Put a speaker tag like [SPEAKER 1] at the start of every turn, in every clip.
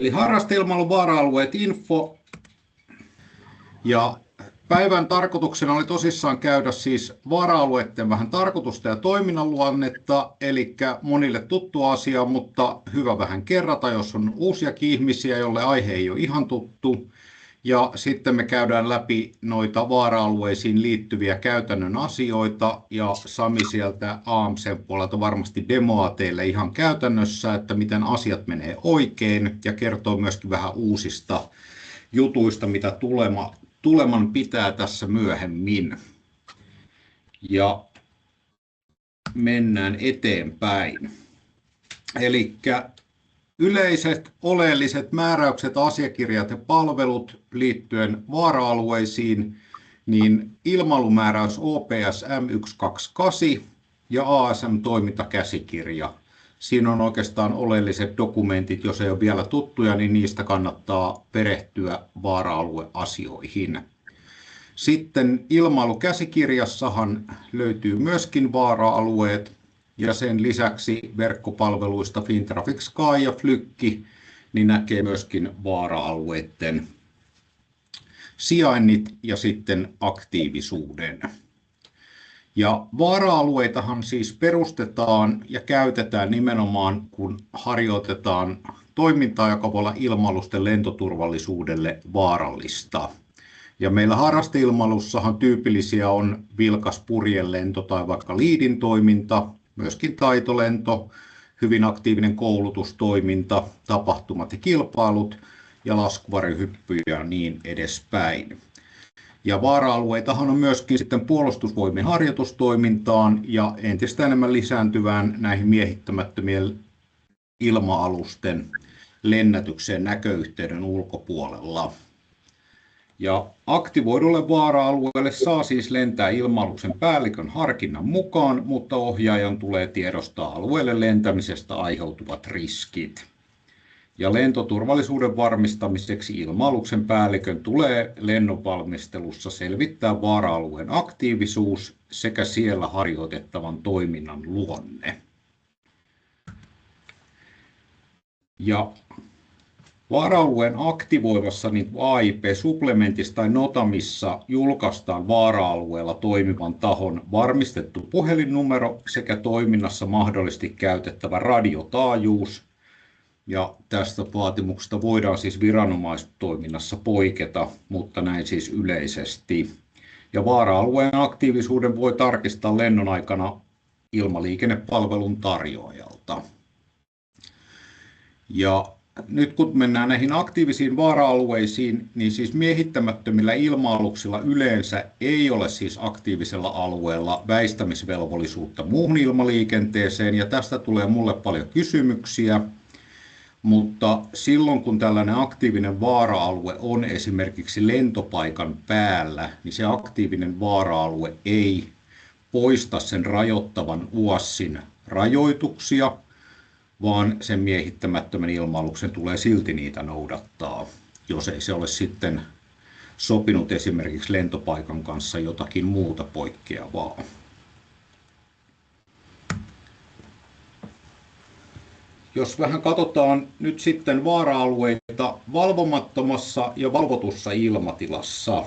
[SPEAKER 1] Eli harrasteilmailun vaara-alueet info. Ja päivän tarkoituksena oli tosissaan käydä siis vaara-alueiden vähän tarkoitusta ja toiminnan luonnetta, eli monille tuttu asia, mutta hyvä vähän kerrata, jos on uusiakin ihmisiä, joille aihe ei ole ihan tuttu. Ja sitten me käydään läpi noita vaara-alueisiin liittyviä käytännön asioita, ja Sami sieltä AMC:n puolelta varmasti demoaa teille ihan käytännössä, että miten asiat menee oikein, ja kertoo myöskin vähän uusista jutuista, mitä tuleman pitää tässä myöhemmin. Ja mennään eteenpäin. Elikkä yleiset oleelliset määräykset, asiakirjat ja palvelut liittyen vaara-alueisiin, niin ilmailumääräys OPS M128 ja ASM-toimintakäsikirja. Siinä on oikeastaan oleelliset dokumentit, jos ei ole vielä tuttuja, niin niistä kannattaa perehtyä vaara-alueasioihin. Sitten ilmailukäsikirjassahan löytyy myöskin vaara-alueet, ja sen lisäksi verkkopalveluista Fintraffic Sky ja Flykki niin näkee myöskin vaara-alueiden sijainnit ja sitten aktiivisuuden. Ja vaara-alueitahan siis perustetaan ja käytetään nimenomaan, kun harjoitetaan toimintaa, joka voi olla ilmailusten lentoturvallisuudelle vaarallista. Ja meillä harrasteilmailussahan tyypillisiä on vilkas purjelento tai vaikka liidin toiminta, myöskin taitolento, hyvin aktiivinen koulutustoiminta, tapahtumat ja kilpailut ja laskuvarjohyppy ja niin edespäin. Ja vaara-alueitahan on myöskin sitten puolustusvoimien harjoitustoimintaan ja entistä enemmän lisääntyvään näihin miehittämättömien ilma-alusten lennätykseen näköyhteyden ulkopuolella. Ja aktivoidulle vaara-alueelle saa siis lentää ilma-aluksen päällikön harkinnan mukaan, mutta ohjaajan tulee tiedostaa alueelle lentämisestä aiheutuvat riskit. Ja lentoturvallisuuden varmistamiseksi ilma-aluksen päällikön tulee lennonvalmistelussa selvittää vaara-alueen aktiivisuus sekä siellä harjoitettavan toiminnan luonne. Ja vaara-alueen aktivoivassa niin AIP-supplementissa tai Notamissa julkaistaan vaara-alueella toimivan tahon varmistettu puhelinnumero sekä toiminnassa mahdollisesti käytettävä radiotaajuus. Ja tästä vaatimuksesta voidaan siis viranomaistoiminnassa poiketa, mutta näin siis yleisesti. Ja vaara-alueen aktiivisuuden voi tarkistaa lennon aikana ilmaliikennepalvelun tarjoajalta. Ja nyt kun mennään näihin aktiivisiin vaara-alueisiin, niin siis miehittämättömillä ilma-aluksilla yleensä ei ole siis aktiivisella alueella väistämisvelvollisuutta muuhun ilmaliikenteeseen, ja tästä tulee mulle paljon kysymyksiä. Mutta silloin kun tällainen aktiivinen vaara-alue on esimerkiksi lentopaikan päällä, niin se aktiivinen vaara-alue ei poista sen rajoittavan UASin rajoituksia, vaan sen miehittämättömän ilma-aluksen tulee silti niitä noudattaa, jos ei se ole sitten sopinut esimerkiksi lentopaikan kanssa jotakin muuta poikkeavaa. Jos vähän katsotaan nyt sitten vaara-alueita valvomattomassa ja valvotussa ilmatilassa,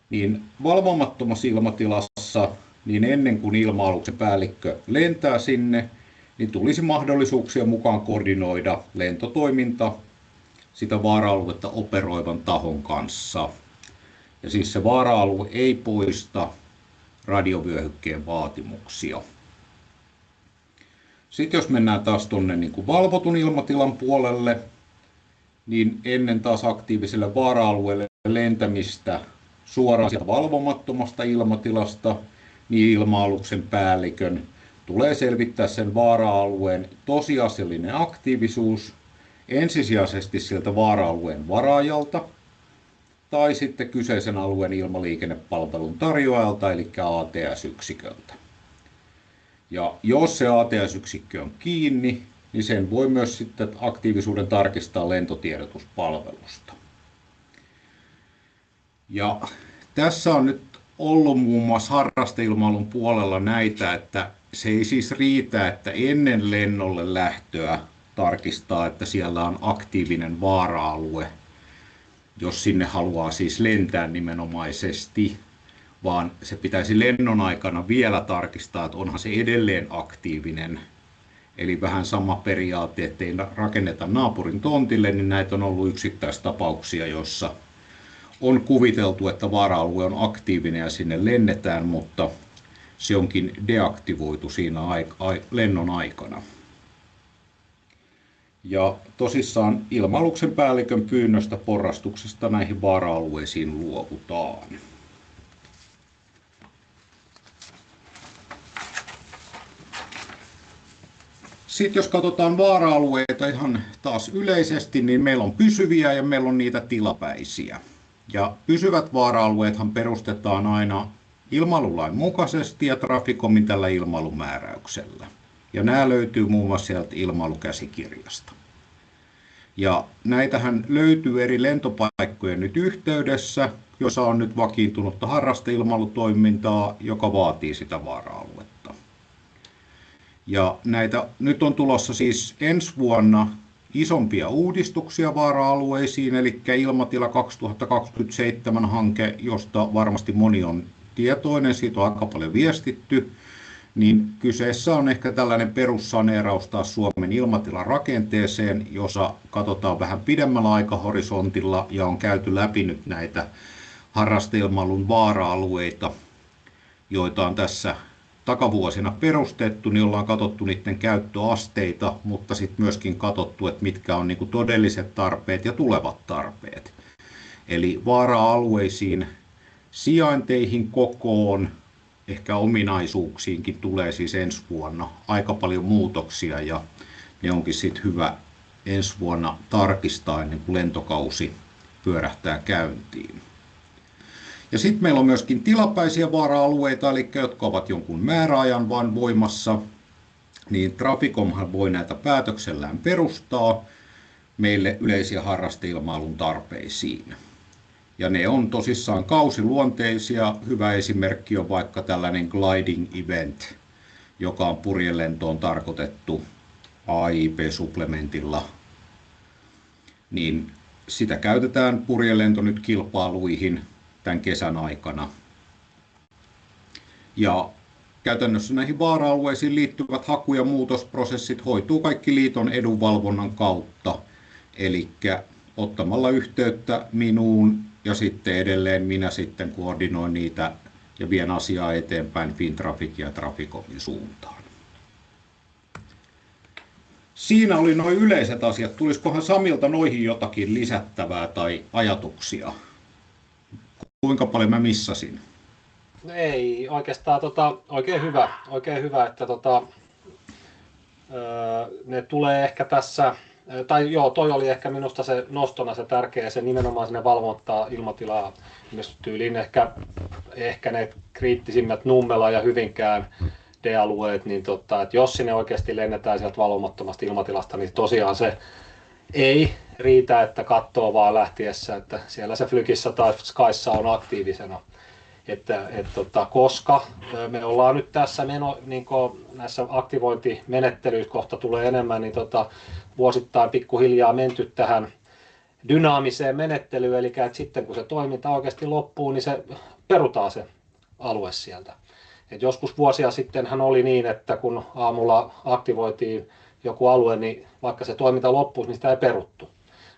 [SPEAKER 1] niin valvomattomassa ilmatilassa, niin ennen kuin ilma-aluksen päällikkö lentää sinne, niin tulisi mahdollisuuksia mukaan koordinoida lentotoiminta sitä vaara-aluetta operoivan tahon kanssa. Ja siis se vaara-alue ei poista radiovyöhykkeen vaatimuksia. Sitten jos mennään taas tuonne niin valvotun ilmatilan puolelle, niin ennen taas aktiiviselle vaara-alueelle lentämistä suoraan sieltä valvomattomasta ilmatilasta, niin ilma-aluksen päällikön tulee selvittää sen vaara-alueen tosiasiallinen aktiivisuus ensisijaisesti sieltä vaara-alueen varaajalta tai sitten kyseisen alueen ilmaliikennepalvelun tarjoajalta eli ATS-yksiköltä. Ja jos se ATS-yksikkö on kiinni, niin sen voi myös sitten aktiivisuuden tarkistaa lentotiedotuspalvelusta. Ja tässä on nyt ollut muun muassa harrasteilmailun puolella näitä, että se ei siis riitä, että ennen lennolle lähtöä tarkistaa, että siellä on aktiivinen vaara-alue, jos sinne haluaa siis lentää nimenomaisesti, vaan se pitäisi lennon aikana vielä tarkistaa, että onhan se edelleen aktiivinen. Eli vähän sama periaate, ettei rakenneta naapurin tontille, niin näitä on ollut yksittäistapauksia, joissa on kuviteltu, että vaara-alue on aktiivinen ja sinne lennetään, mutta se onkin deaktivoitu siinä lennon aikana. Ja tosissaan ilma-aluksen päällikön pyynnöstä porrastuksesta näihin vaara-alueisiin luovutaan. Sitten jos katsotaan vaara-alueita ihan taas yleisesti, niin meillä on pysyviä ja meillä on niitä tilapäisiä. Ja pysyvät vaara-alueethan perustetaan aina ilmailulain mukaisesti ja Traficomin tällä ilmailumääräyksellä. Ja nämä löytyy muun muassa sieltä ilmailukäsikirjasta. Ja näitähän löytyy eri lentopaikkojen nyt yhteydessä, jossa on nyt vakiintunutta harrasteilmailutoimintaa, joka vaatii sitä vaara-aluetta. Ja näitä nyt on tulossa siis ensi vuonna isompia uudistuksia vaara-alueisiin, eli Ilmatila 2027-hanke, josta varmasti moni on tietoinen, siitä on aika paljon viestitty, niin kyseessä on ehkä tällainen perussaneeraus taas Suomen ilmatilan rakenteeseen, jossa katsotaan vähän pidemmällä aikahorisontilla ja on käyty läpi nyt näitä harrasteilmailun vaara-alueita, joita on tässä takavuosina perustettu, niin ollaan katsottu niiden käyttöasteita, mutta sitten myöskin katsottu, että mitkä on niinku todelliset tarpeet ja tulevat tarpeet. Eli vaara-alueisiin, sijainteihin, kokoon, ehkä ominaisuuksiinkin tulee siis ensi vuonna aika paljon muutoksia ja ne onkin sitten hyvä ensi vuonna tarkistaa ennen kuin lentokausi pyörähtää käyntiin. Ja sitten meillä on myöskin tilapäisiä vaara-alueita, eli jotka ovat jonkun määräajan vain voimassa, niin Traficomhan voi näitä päätöksellään perustaa meille yleisiä harrasteilmailun tarpeisiin. Ja ne on tosissaan kausiluonteisia. Hyvä esimerkki on vaikka tällainen gliding event, joka on purjelentoon tarkoitettu AIP-supplementilla. Niin sitä käytetään purjelento nyt kilpailuihin tämän kesän aikana. Ja käytännössä näihin vaara-alueisiin liittyvät haku- ja muutosprosessit hoituu kaikki liiton edunvalvonnan kautta. Eli ottamalla yhteyttä minuun ja sitten edelleen minä sitten koordinoin niitä ja vien asiaa eteenpäin Fintraffic ja Traficomin suuntaan. Siinä oli nuo yleiset asiat. Tulisikohan Samilta noihin jotakin lisättävää tai ajatuksia? Kuinka paljon mä missasin?
[SPEAKER 2] Ei oikeastaan oikein hyvä, että ne tulee ehkä tässä, tai joo, toi oli ehkä minusta se nostona se tärkeä, se nimenomaan sinne valvontaa ilmatilaa, myös tyyliin ehkä ne kriittisimmät Nummela ja Hyvinkään D-alueet, niin että jos sinne oikeasti lennetään sieltä valvomattomasta ilmatilasta, niin tosiaan se ei riitä, että katsoo vaan lähtiessä, että siellä se Flygissä tai Skyssa on aktiivisena. Koska me ollaan nyt tässä niin näissä aktivointimenettelyissä kohta tulee enemmän, niin vuosittain pikkuhiljaa menty tähän dynaamiseen menettelyyn, eli että sitten kun se toiminta oikeasti loppuu, niin se perutaan se alue sieltä. Et joskus vuosia sittenhän oli niin, että kun aamulla aktivoitiin joku alue, niin vaikka se toiminta loppuisi, niin sitä ei peruttu.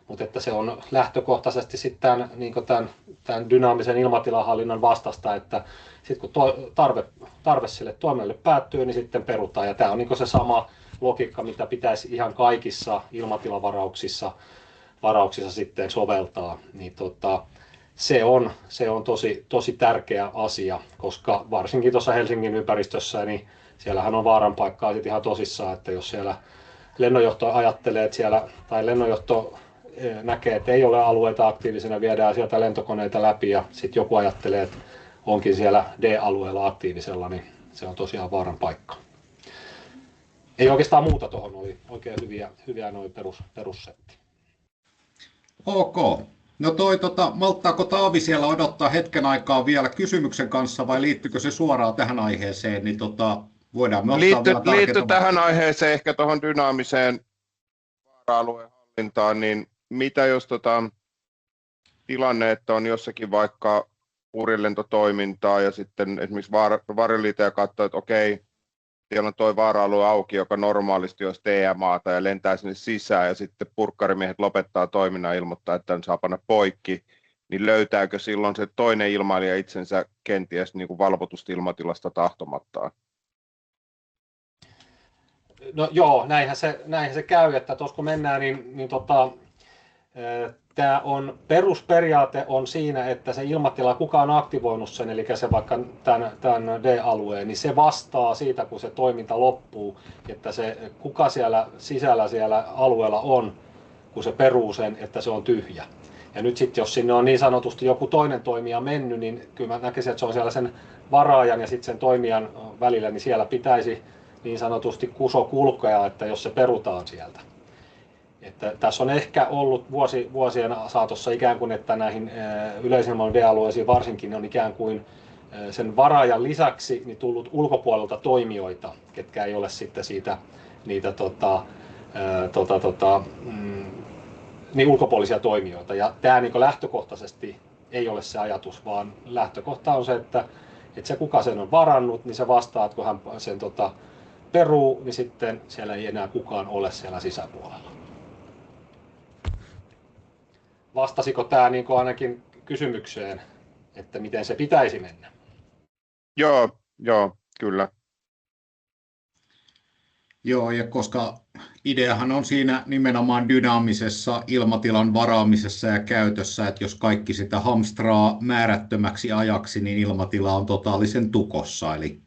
[SPEAKER 2] Mutta että se on lähtökohtaisesti sitten tämän dynaamisen ilmatilahallinnan vastasta, että sitten kun tarve sille toimelle päättyy, niin sitten perutaan. Ja tämä on niin se sama logiikka, mitä pitäisi ihan kaikissa ilmatilavarauksissa sitten soveltaa. Niin se on tosi tärkeä asia, koska varsinkin tuossa Helsingin ympäristössä, niin siellähän on vaaran paikkaa sitten ihan tosissaan, että jos siellä lennonjohto ajattelee, että siellä, tai lennonjohto näkee, että ei ole alueita aktiivisena, viedään sieltä lentokoneita läpi ja sitten joku ajattelee, että onkin siellä D-alueella aktiivisella, niin se on tosiaan vaaran paikka. Ei oikeastaan muuta tuohon, oli oikein hyviä noin perussetti.
[SPEAKER 1] Ok. No malttaako Taavi siellä odottaa hetken aikaa vielä kysymyksen kanssa vai liittyykö se suoraan tähän aiheeseen, niin voidaan me ottaa vielä
[SPEAKER 3] liittyy tähän aiheeseen ehkä tuohon dynaamiseen vaara-alueen hallintaan, niin mitä jos tilanne, että on jossakin vaikka purjelentotoimintaa ja sitten esimerkiksi varjoliitaja katsoo, että okei, siellä on tuo vaara-alue auki, joka normaalisti olisi TMAta ja lentää sinne sisään ja sitten purkkarimiehet lopettaa toiminnan ja ilmoittaa, että on saa panna poikki, niin löytääkö silloin se toinen ilmailija itsensä kenties niin kuin valvotusta ilmatilasta tahtomattaan?
[SPEAKER 2] No joo, näinhän se käy, että tuossa kun mennään, tämä on perusperiaate on siinä, että se ilmatila, kuka on aktivoinut sen, eli se vaikka tämän D-alueen, niin se vastaa siitä, kun se toiminta loppuu, että se, kuka siellä sisällä siellä alueella on, kun se peruu sen, että se on tyhjä. Ja nyt sitten, jos sinne on niin sanotusti joku toinen toimija mennyt, niin kyllä mä näkisin, että se on siellä sen varaajan ja sitten sen toimijan välillä, niin siellä pitäisi niin sanotusti kuso kulkea, että jos se perutaan sieltä. Että tässä on ehkä ollut vuosien saatossa ikään kuin, että näihin yleisilmailun D-alueisiin varsinkin on ikään kuin sen varaajan lisäksi niin tullut ulkopuolelta toimijoita, ketkä ei ole sitten siitä niitä niin ulkopuolisia toimijoita. Ja tämä niin lähtökohtaisesti ei ole se ajatus, vaan lähtökohta on se, että se kuka sen on varannut, niin se vastaa, että kun hän sen peruu, niin sitten siellä ei enää kukaan ole siellä sisäpuolella. Vastasiko tämä niin ainakin kysymykseen, että miten se pitäisi mennä?
[SPEAKER 3] Joo, kyllä.
[SPEAKER 1] Joo, ja koska ideahan on siinä nimenomaan dynaamisessa ilmatilan varaamisessa ja käytössä, että jos kaikki sitä hamstraa määrättömäksi ajaksi, niin ilmatila on totaalisen tukossa. Eli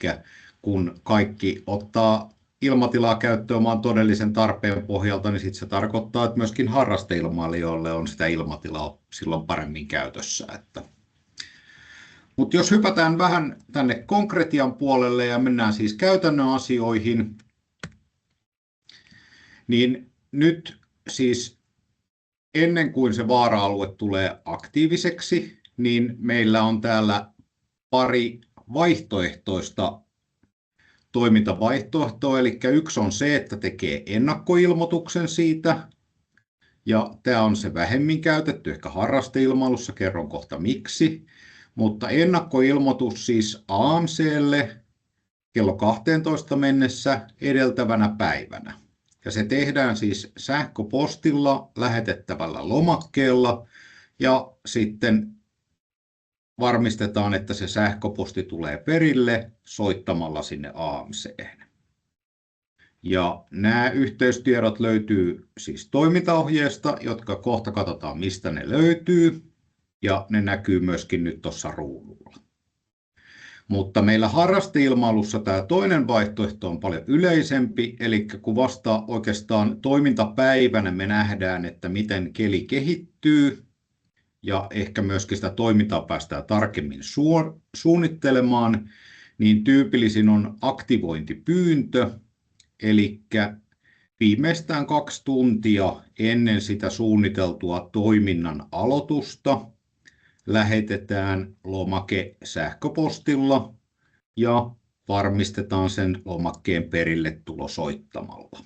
[SPEAKER 1] kun kaikki ottaa ilmatilaa käyttöön oman todellisen tarpeen pohjalta, niin sitten se tarkoittaa, että myöskin harrasteilmailijoille on sitä ilmatilaa silloin paremmin käytössä. Mutta jos hypätään vähän tänne konkretian puolelle ja mennään siis käytännön asioihin, niin nyt siis ennen kuin se vaara-alue tulee aktiiviseksi, niin meillä on täällä pari vaihtoehtoista toimintavaihtoehtoa. Eli yksi on se, että tekee ennakkoilmoituksen siitä, ja tämä on se vähemmin käytetty, ehkä harrasteilmailussa, kerron kohta miksi. Mutta ennakkoilmoitus siis AMC:lle kello 12 mennessä edeltävänä päivänä. Ja se tehdään siis sähköpostilla lähetettävällä lomakkeella ja sitten varmistetaan, että se sähköposti tulee perille soittamalla sinne AMC:hen. Ja nämä yhteystiedot löytyy siis toimintaohjeesta, jotka kohta katsotaan mistä ne löytyy. Ja ne näkyy myöskin nyt tuossa ruudulla. Mutta meillä harrasteilmailussa tämä toinen vaihtoehto on paljon yleisempi, eli kun vasta oikeastaan toimintapäivänä me nähdään, että miten keli kehittyy, ja ehkä myöskin sitä toimintaa päästään tarkemmin suunnittelemaan, niin tyypillisin on aktivointipyyntö, eli viimeistään 2 tuntia ennen sitä suunniteltua toiminnan aloitusta lähetetään lomake sähköpostilla ja varmistetaan sen lomakkeen perille tulo soittamalla.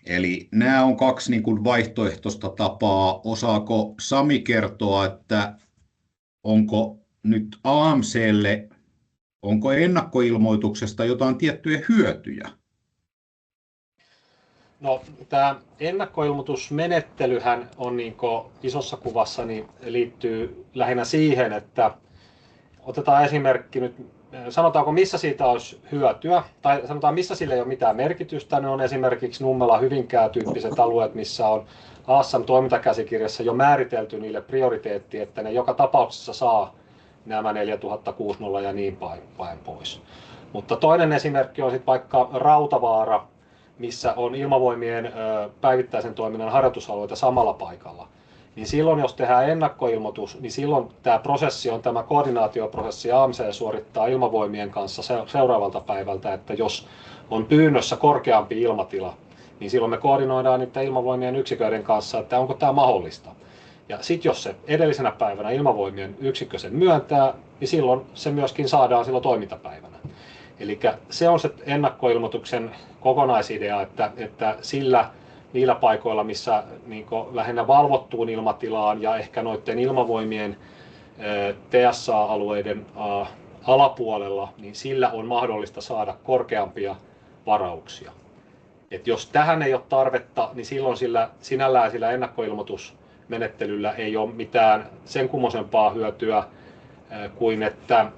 [SPEAKER 1] Eli nämä on 2 niin kuin vaihtoehtoista tapaa. Osaako Sami kertoa, että onko nyt AMC:lle, onko ennakkoilmoituksesta jotain tiettyjä hyötyjä?
[SPEAKER 2] No, tämä ennakkoilmoitusmenettelyhän on isossa kuvassa niin liittyy lähinnä siihen, että otetaan esimerkki nyt, sanotaanko missä siitä olisi hyötyä, tai sanotaan missä sillä ei ole mitään merkitystä, ne on esimerkiksi Nummela-Hyvinkää tyyppiset alueet, missä on ASSAn toimintakäsikirjassa jo määritelty niille prioriteetti, että ne joka tapauksessa saa nämä 4060 ja niin päin pois. Mutta toinen esimerkki on sitten vaikka Rautavaara, missä on ilmavoimien päivittäisen toiminnan harjoitusalueita samalla paikalla. Niin silloin, jos tehdään ennakkoilmoitus, niin silloin tämä prosessi on tämä koordinaatioprosessi. AMC suorittaa ilmavoimien kanssa seuraavalta päivältä, että jos on pyynnössä korkeampi ilmatila, niin silloin me koordinoidaan niiden ilmavoimien yksiköiden kanssa, että onko tämä mahdollista. Ja sitten jos se edellisenä päivänä ilmavoimien yksikkö sen myöntää, niin silloin se myöskin saadaan silloin toimintapäivänä. Eli se on se ennakkoilmoituksen kokonaisidea, että sillä niillä paikoilla, missä niin lähinnä valvottuun ilmatilaan ja ehkä noiden ilmavoimien TSA-alueiden alapuolella, niin sillä on mahdollista saada korkeampia varauksia. Et jos tähän ei ole tarvetta, niin silloin sinällään sillä ennakkoilmoitusmenettelyllä ei ole mitään sen kummosempaa hyötyä kuin että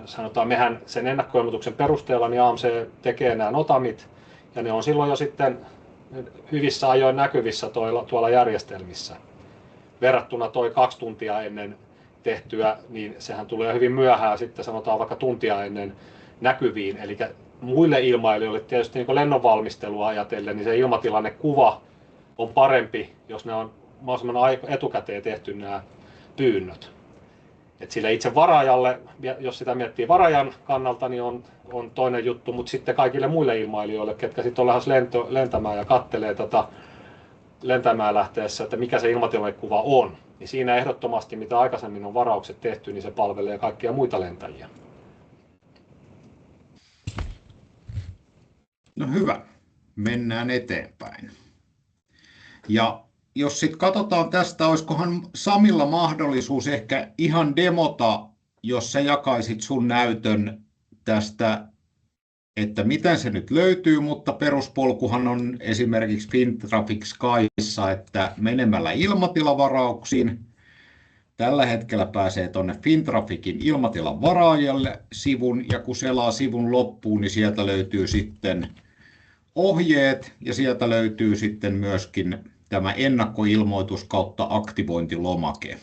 [SPEAKER 2] sanotaan mehän sen ennakkoilmoituksen perusteella niin AMC tekee nämä notamit ja ne on silloin jo sitten hyvissä ajoin näkyvissä tuolla järjestelmissä. Verrattuna 2 tuntia ennen tehtyä, niin sehän tulee hyvin myöhään sitten sanotaan vaikka tuntia ennen näkyviin. Eli muille ilmailijoille tietysti niin lennonvalmistelua ajatellen, niin se ilmatilannekuva on parempi, jos ne on mahdollisimman etukäteen tehty nämä pyynnöt. Et sille itse varaajalle, jos sitä miettii varaajan kannalta, niin on toinen juttu, mutta sitten kaikille muille ilmailijoille, ketkä sitten on lähes lentämään ja kattelee tätä lentämään lähteessä, että mikä se ilmatilannekuva on, niin siinä ehdottomasti, mitä aikaisemmin on varaukset tehty, niin se palvelee kaikkia muita lentäjiä.
[SPEAKER 1] No hyvä, mennään eteenpäin. Ja jos sitten katsotaan tästä, olisikohan Samilla mahdollisuus ehkä ihan demota, jos sä jakaisit sun näytön tästä, että miten se nyt löytyy, mutta peruspolkuhan on esimerkiksi Fintraffic Skyssa, että menemällä ilmatilavarauksiin, tällä hetkellä pääsee tuonne Fintrafficin ilmatilan varaajalle sivun, ja kun selaa sivun loppuun, niin sieltä löytyy sitten ohjeet, ja sieltä löytyy sitten myöskin tämä ennakkoilmoitus kautta aktivointilomake,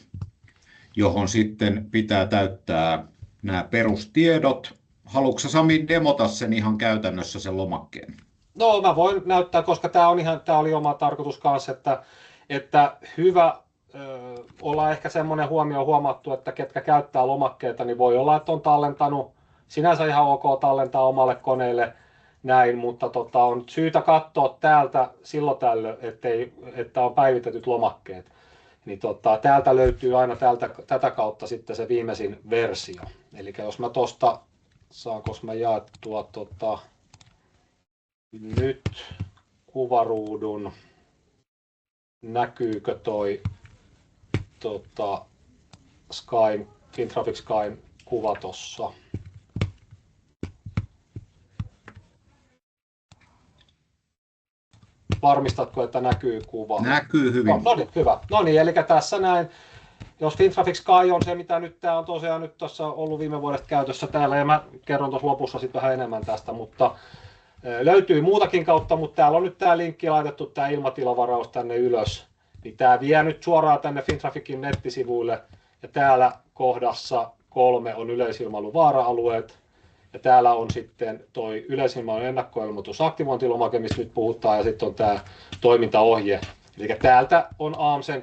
[SPEAKER 1] johon sitten pitää täyttää nämä perustiedot. Haluatko Sami demota sen ihan käytännössä sen lomakkeen?
[SPEAKER 2] No mä voin näyttää, koska tämä oli oma tarkoitus kanssa, että hyvä olla ehkä semmoinen huomio huomattu, että ketkä käyttää lomakkeita, niin voi olla, että on tallentanut, sinänsä ihan ok tallentaa omalle koneelle näin, mutta on syytä katsoa täältä silloin tällöin, että on päivitetyt lomakkeet. Niin täältä löytyy aina tätä kautta sitten se viimeisin versio. Eli jos mä tuosta, saanko mä jaettua nyt kuvaruudun, näkyykö toi Fintraffic Skyn kuva tossa? Varmistatko, että näkyy kuva?
[SPEAKER 1] Näkyy hyvin.
[SPEAKER 2] No niin, hyvä. No niin, eli tässä näin, jos Fintraffic Sky on se, mitä nyt tämä on tosiaan nyt tuossa ollut viime vuodesta käytössä täällä, ja mä kerron tuossa lopussa sitten vähän enemmän tästä, mutta löytyy muutakin kautta, mutta täällä on nyt tämä linkki laitettu, tämä ilmatilavaraus tänne ylös, niin tämä vie nyt suoraan tänne Fintrafficin nettisivuille, ja täällä kohdassa 3 on yleisilmailun vaara-alueet, ja täällä on sitten toi yleisilmailun ennakkoilmoitus aktivointilomake, mistä nyt puhutaan, ja sitten on tämä toimintaohje. Eli täältä on AMC:n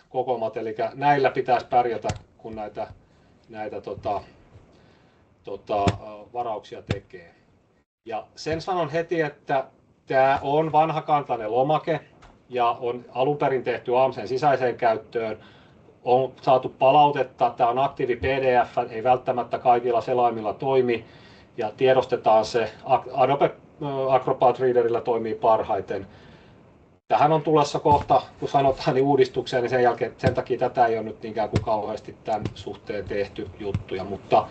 [SPEAKER 2] kokoomat, eli näillä pitäisi pärjätä, kun näitä varauksia tekee. Ja sen sanon heti, että tämä on vanhakantainen lomake, ja on alun perin tehty AMC:n sisäiseen käyttöön. On saatu palautetta, tämä on aktiivi PDF, ei välttämättä kaikilla selaimilla toimi, ja tiedostetaan se, Adobe Acrobat Readerillä toimii parhaiten. Tähän on tulossa kohta, kun sanotaan niin uudistukseen, niin sen takia tätä ei ole nyt niinkään kuin kauheasti tämän suhteen tehty juttuja, mutta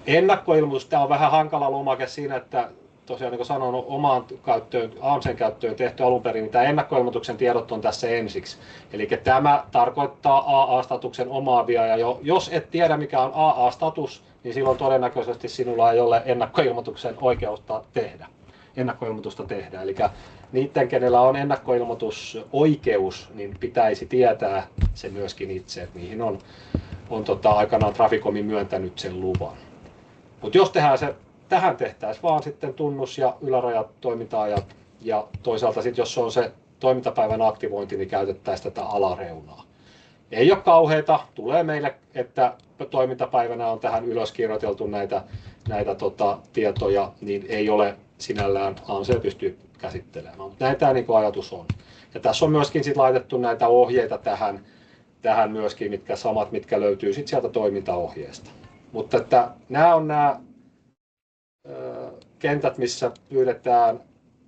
[SPEAKER 2] ennakkoilmoitus, tämä on vähän hankala lomake siinä, että tosiaan niin kuin sanoin, omaan käyttöön, AMC:n käyttöön tehty alun perin, niin tämä ennakkoilmoituksen tiedot on tässä ensiksi. Eli tämä tarkoittaa AA-statuksen omaavia, ja jos et tiedä mikä on AA-status, niin silloin todennäköisesti sinulla ei ole ennakkoilmoituksen ennakkoilmoitusta tehdä. Eli niiden, kenellä on ennakkoilmoitusoikeus, niin pitäisi tietää se myöskin itse, että niihin on aikanaan Traficomin myöntänyt sen luvan. Mutta jos tähän tehtäisiin vaan sitten tunnus ja ylärajat, toiminta-ajat, ja toisaalta sitten jos on se toimintapäivän aktivointi, niin käytettäisiin tätä alareunaa. Ei ole kauheita, tulee meille, että toimintapäivänä on tähän ylöskirjoiteltu näitä tietoja, niin ei ole sinällään AMC pystyy käsittelemään, mutta näin tämä niin ajatus on. Ja tässä on myöskin sit laitettu näitä ohjeita tähän myöskin, mitkä löytyy sit sieltä toimintaohjeesta. Mutta että nämä on nämä kentät, missä pyydetään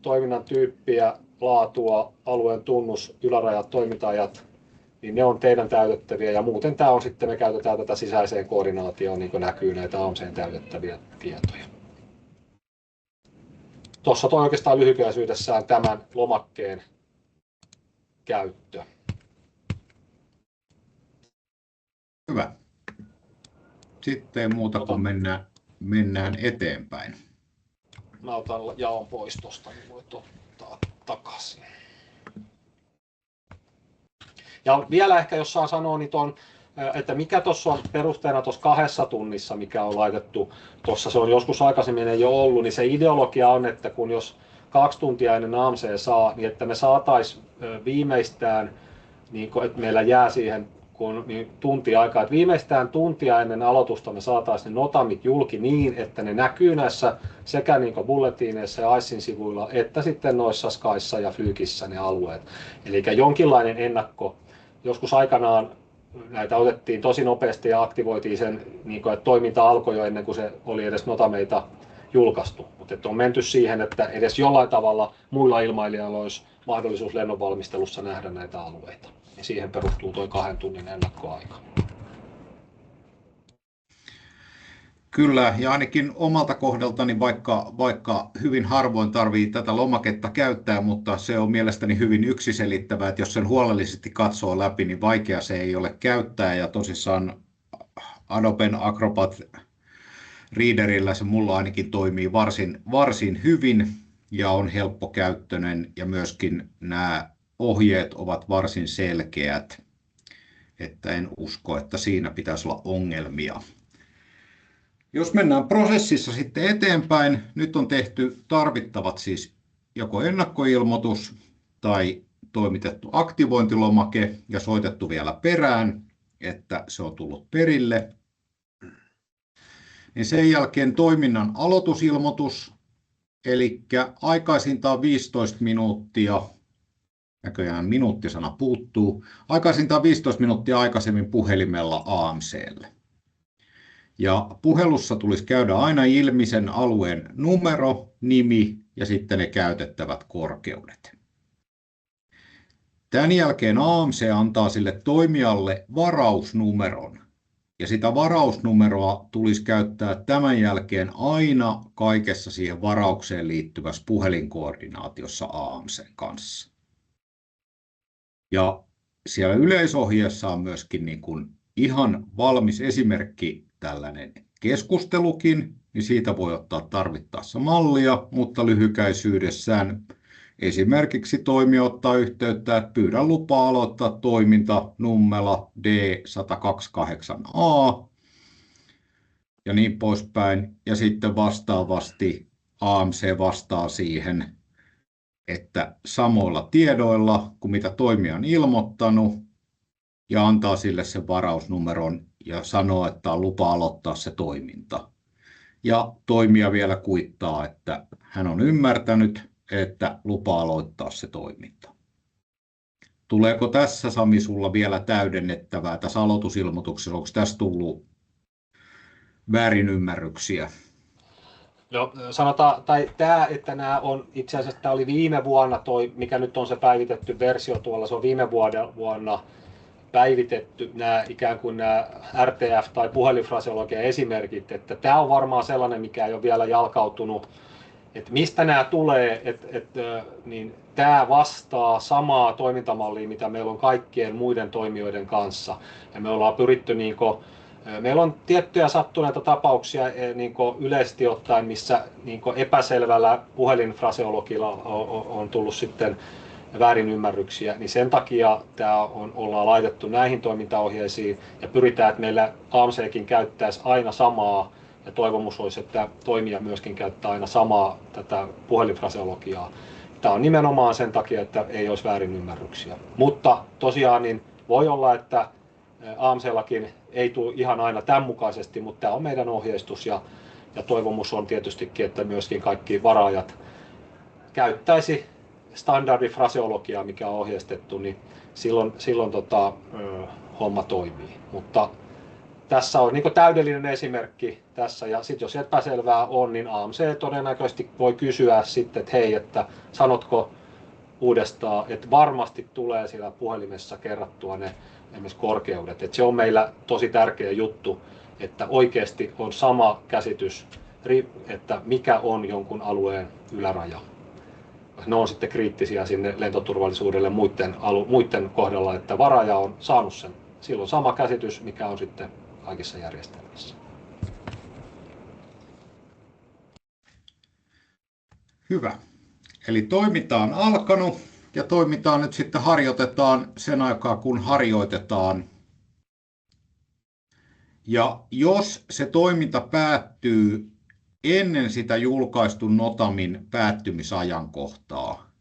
[SPEAKER 2] toiminnan tyyppiä, laatua, alueen tunnus, ylärajat, toiminta-ajat, niin ne on teidän täytettäviä, ja muuten tämä on sitten, me käytetään tätä sisäiseen koordinaatioon, niin kuin näkyy näitä AMC:n täytettäviä tietoja. Tuossa toi oikeastaan lyhykäisyydessään tämän lomakkeen käyttö.
[SPEAKER 1] Hyvä. Sitten ei muuta kuin mennään eteenpäin.
[SPEAKER 2] Mä otan jaon pois tuosta, niin voit ottaa takaisin. Ja vielä ehkä, jos saan sanoa, niin että mikä tuossa on perusteena tuossa 2 tunnissa, mikä on laitettu tuossa, se on joskus aikaisemmin ei ole ollut, niin se ideologia on, että kun jos 2 tuntia ennen AMC saa, niin että me saataisiin viimeistään, niin että meillä jää siihen niin tunti aikaa, että viimeistään tuntia ennen aloitusta me saataisiin ne notamit julki niin, että ne näkyy näissä sekä niin bulletiineissa ja ICEin sivuilla, että sitten noissa Skyssa ja Flykissä ne alueet. Eli jonkinlainen ennakko, joskus aikanaan näitä otettiin tosi nopeasti ja aktivoitiin sen, niin että toiminta alkoi jo ennen kuin se oli edes notameita julkaistu. Mutta on menty siihen, että edes jollain tavalla muilla ilmailijoilla olisi mahdollisuus lennonvalmistelussa nähdä näitä alueita. Ja siihen perustuu tuo 2 tunnin ennakkoaika.
[SPEAKER 1] Kyllä, ja ainakin omalta kohdaltani, vaikka hyvin harvoin tarvitsee tätä lomaketta käyttää, mutta se on mielestäni hyvin yksiselittävää, että jos sen huolellisesti katsoo läpi, niin vaikea se ei ole käyttää. Ja tosissaan Adoben Acrobat Readerillä se mulla ainakin toimii varsin hyvin ja on helppokäyttöinen, ja myöskin nämä ohjeet ovat varsin selkeät, että en usko, että siinä pitäisi olla ongelmia. Jos mennään prosessissa sitten eteenpäin, nyt on tehty tarvittavat siis joko ennakkoilmoitus tai toimitettu aktivointilomake ja soitettu vielä perään, että se on tullut perille. Niin sen jälkeen toiminnan aloitusilmoitus, eli aikaisintaan 15 minuuttia, näköjään minuuttisana puuttuu, aikaisintaan 15 minuuttia aikaisemmin puhelimella AMC:lle. Ja puhelussa tulisi käydä aina ilmi sen alueen numero, nimi ja sitten ne käytettävät korkeudet. Tämän jälkeen AMC antaa sille toimijalle varausnumeron. Ja sitä varausnumeroa tulisi käyttää tämän jälkeen aina kaikessa siihen varaukseen liittyvässä puhelinkoordinaatiossa AMC:n kanssa. Ja siellä yleisohjeessa on myöskin niin kuin ihan valmis esimerkki, tällainen keskustelukin, niin siitä voi ottaa tarvittaessa mallia, mutta lyhykäisyydessään esimerkiksi toimija ottaa yhteyttä, että pyydän lupaa aloittaa toiminta Nummela D128A ja niin poispäin. Ja sitten vastaavasti AMC vastaa siihen, että samoilla tiedoilla kuin mitä toimija on ilmoittanut, ja antaa sille sen varausnumeron ja sanoo, että on lupa aloittaa se toiminta. Ja toimija vielä kuittaa, että hän on ymmärtänyt, että lupa aloittaa se toiminta. Tuleeko tässä, Sami, sulla vielä täydennettävää tässä aloitusilmoituksessa? Onko tässä tullut väärinymmärryksiä?
[SPEAKER 2] No, sanotaan, että nämä on itse asiassa, tämä oli viime vuonna, mikä nyt on se päivitetty versio tuolla, se on viime vuonna päivitetty nämä ikään kuin nämä RTF- tai puhelinfraseologian esimerkit, että tämä on varmaan sellainen, mikä ei ole vielä jalkautunut, että mistä nämä tulee, niin tämä vastaa samaa toimintamallia, mitä meillä on kaikkien muiden toimijoiden kanssa, ja me ollaan pyritty meillä on tiettyjä sattuneita tapauksia yleisesti ottaen, missä epäselvällä puhelinfraseologilla on tullut sitten väärinymmärryksiä, niin sen takia tämä ollaan laitettu näihin toimintaohjeisiin ja pyritään, että meillä AMCkin käyttäisi aina samaa, ja toivomus olisi, että toimija myöskin käyttää aina samaa tätä puhelinfraseologiaa. Tämä on nimenomaan sen takia, että ei olisi väärinymmärryksiä. Mutta tosiaan niin voi olla, että AMCllakin ei tule ihan aina tämän mukaisesti, mutta tämä on meidän ohjeistus, ja toivomus on tietystikin, että myöskin kaikki varaajat käyttäisi standardifraseologiaa, mikä on ohjeistettu, niin silloin homma toimii. Mutta tässä on niin täydellinen esimerkki tässä, ja sitten jos epäselvää on, niin AMC todennäköisesti voi kysyä sitten, että hei, että sanotko uudestaan, että varmasti tulee siellä puhelimessa kerrattua ne esimerkiksi korkeudet. Että se on meillä tosi tärkeä juttu, että oikeasti on sama käsitys, että mikä on jonkun alueen yläraja. Ne on sitten kriittisiä sinne lentoturvallisuudelle muiden kohdalla, että varaaja on saanut sen. Silloin sama käsitys, mikä on sitten kaikissa järjestelmissä.
[SPEAKER 1] Hyvä. Eli toiminta on alkanut ja toimintaa nyt sitten harjoitetaan sen aikaa, kun harjoitetaan. Ja jos se toiminta päättyy ennen sitä julkaistun Notamin päättymisajankohtaa,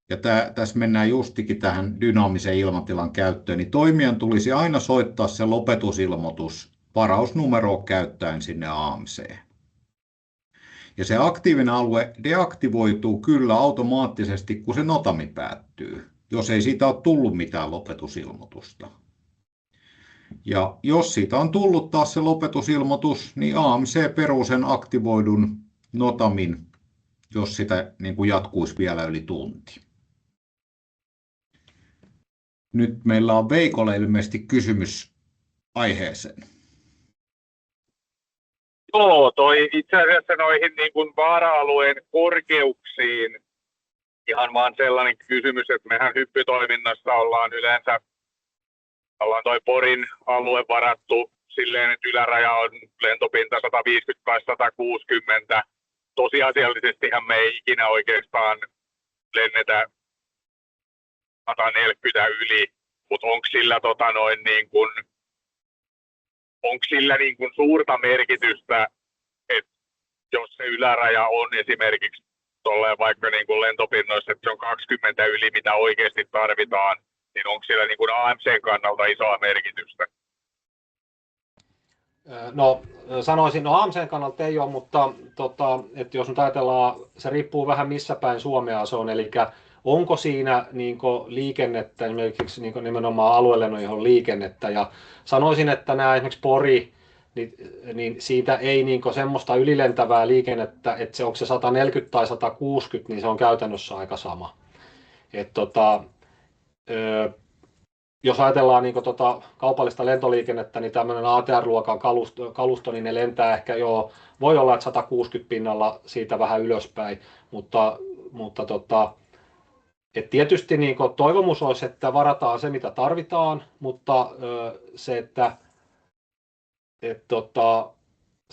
[SPEAKER 1] ja tässä mennään justikin tähän dynaamisen ilmatilan käyttöön, niin toimijan tulisi aina soittaa se lopetusilmoitus varausnumeroa käyttäen sinne AMC:hen. Ja se aktiivinen alue deaktivoituu kyllä automaattisesti, kun se Notami päättyy, jos ei siitä ole tullut mitään lopetusilmoitusta. Ja jos siitä on tullut taas se lopetusilmoitus, niin AMC peruu sen aktivoidun Notamin, jos sitä niin kuin jatkuisi vielä yli tunti. Nyt meillä on Veikolle ilmeisesti kysymys aiheeseen.
[SPEAKER 4] Joo, itse asiassa noihin niin kuin vaara-alueen korkeuksiin ihan vaan sellainen kysymys, että mehän hyppytoiminnassa ollaan yleensä toi Porin alue varattu silleen, että yläraja on lentopinta 150 tai 160. Tosiasiallisestihan me ei ikinä oikeastaan lennetä 140 yli, mutta onko sillä niin kuin suurta merkitystä, että jos se yläraja on esimerkiksi vaikka niin kuin lentopinnoissa, että se on 20 yli, mitä oikeasti tarvitaan, niin onko sillä niin kuin AMC:n kannalta isoa merkitystä?
[SPEAKER 2] No sanoisin, AMC:n kannalta ei ole, mutta että jos nyt ajatellaan, se riippuu vähän missä päin Suomea se on, eli onko siinä niin liikennettä, esimerkiksi niin nimenomaan alueelle, johon on liikennettä, ja sanoisin, että nämä esimerkiksi Pori, niin siitä ei niin semmoista ylilentävää liikennettä, että se onko se 140 tai 160, niin se on käytännössä aika sama. Jos ajatellaan niin kaupallista lentoliikennettä, niin tämmöinen ATR-luokan kalusto, niin ne lentää ehkä voi olla, että 160 pinnalla siitä vähän ylöspäin, mutta et tietysti niin toivomus olisi, että varataan se, mitä tarvitaan, mutta se, että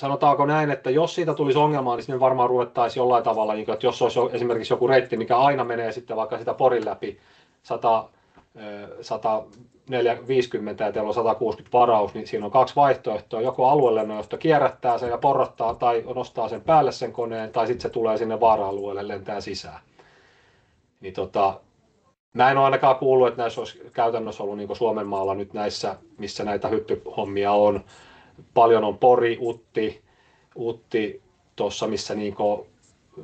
[SPEAKER 2] sanotaanko näin, että jos siitä tulisi ongelmaa, niin sitten varmaan ruvettaisiin jollain tavalla, niin kuin, että jos olisi esimerkiksi joku reitti, mikä aina menee sitten vaikka sitä Porin läpi 150 ja teillä on 160 varaus, niin siinä on kaksi vaihtoehtoa. Joko alueelle, josta kierrättää sen ja porrattaa tai nostaa sen päälle sen koneen, tai sitten se tulee sinne vaara-alueelle, lentää sisään. Niin mä en ole ainakaan kuullut, että näissä olisi käytännössä ollut niin Suomen maalla nyt näissä, missä näitä hyppyhommia on. Paljon on Pori, Utti tuossa, missä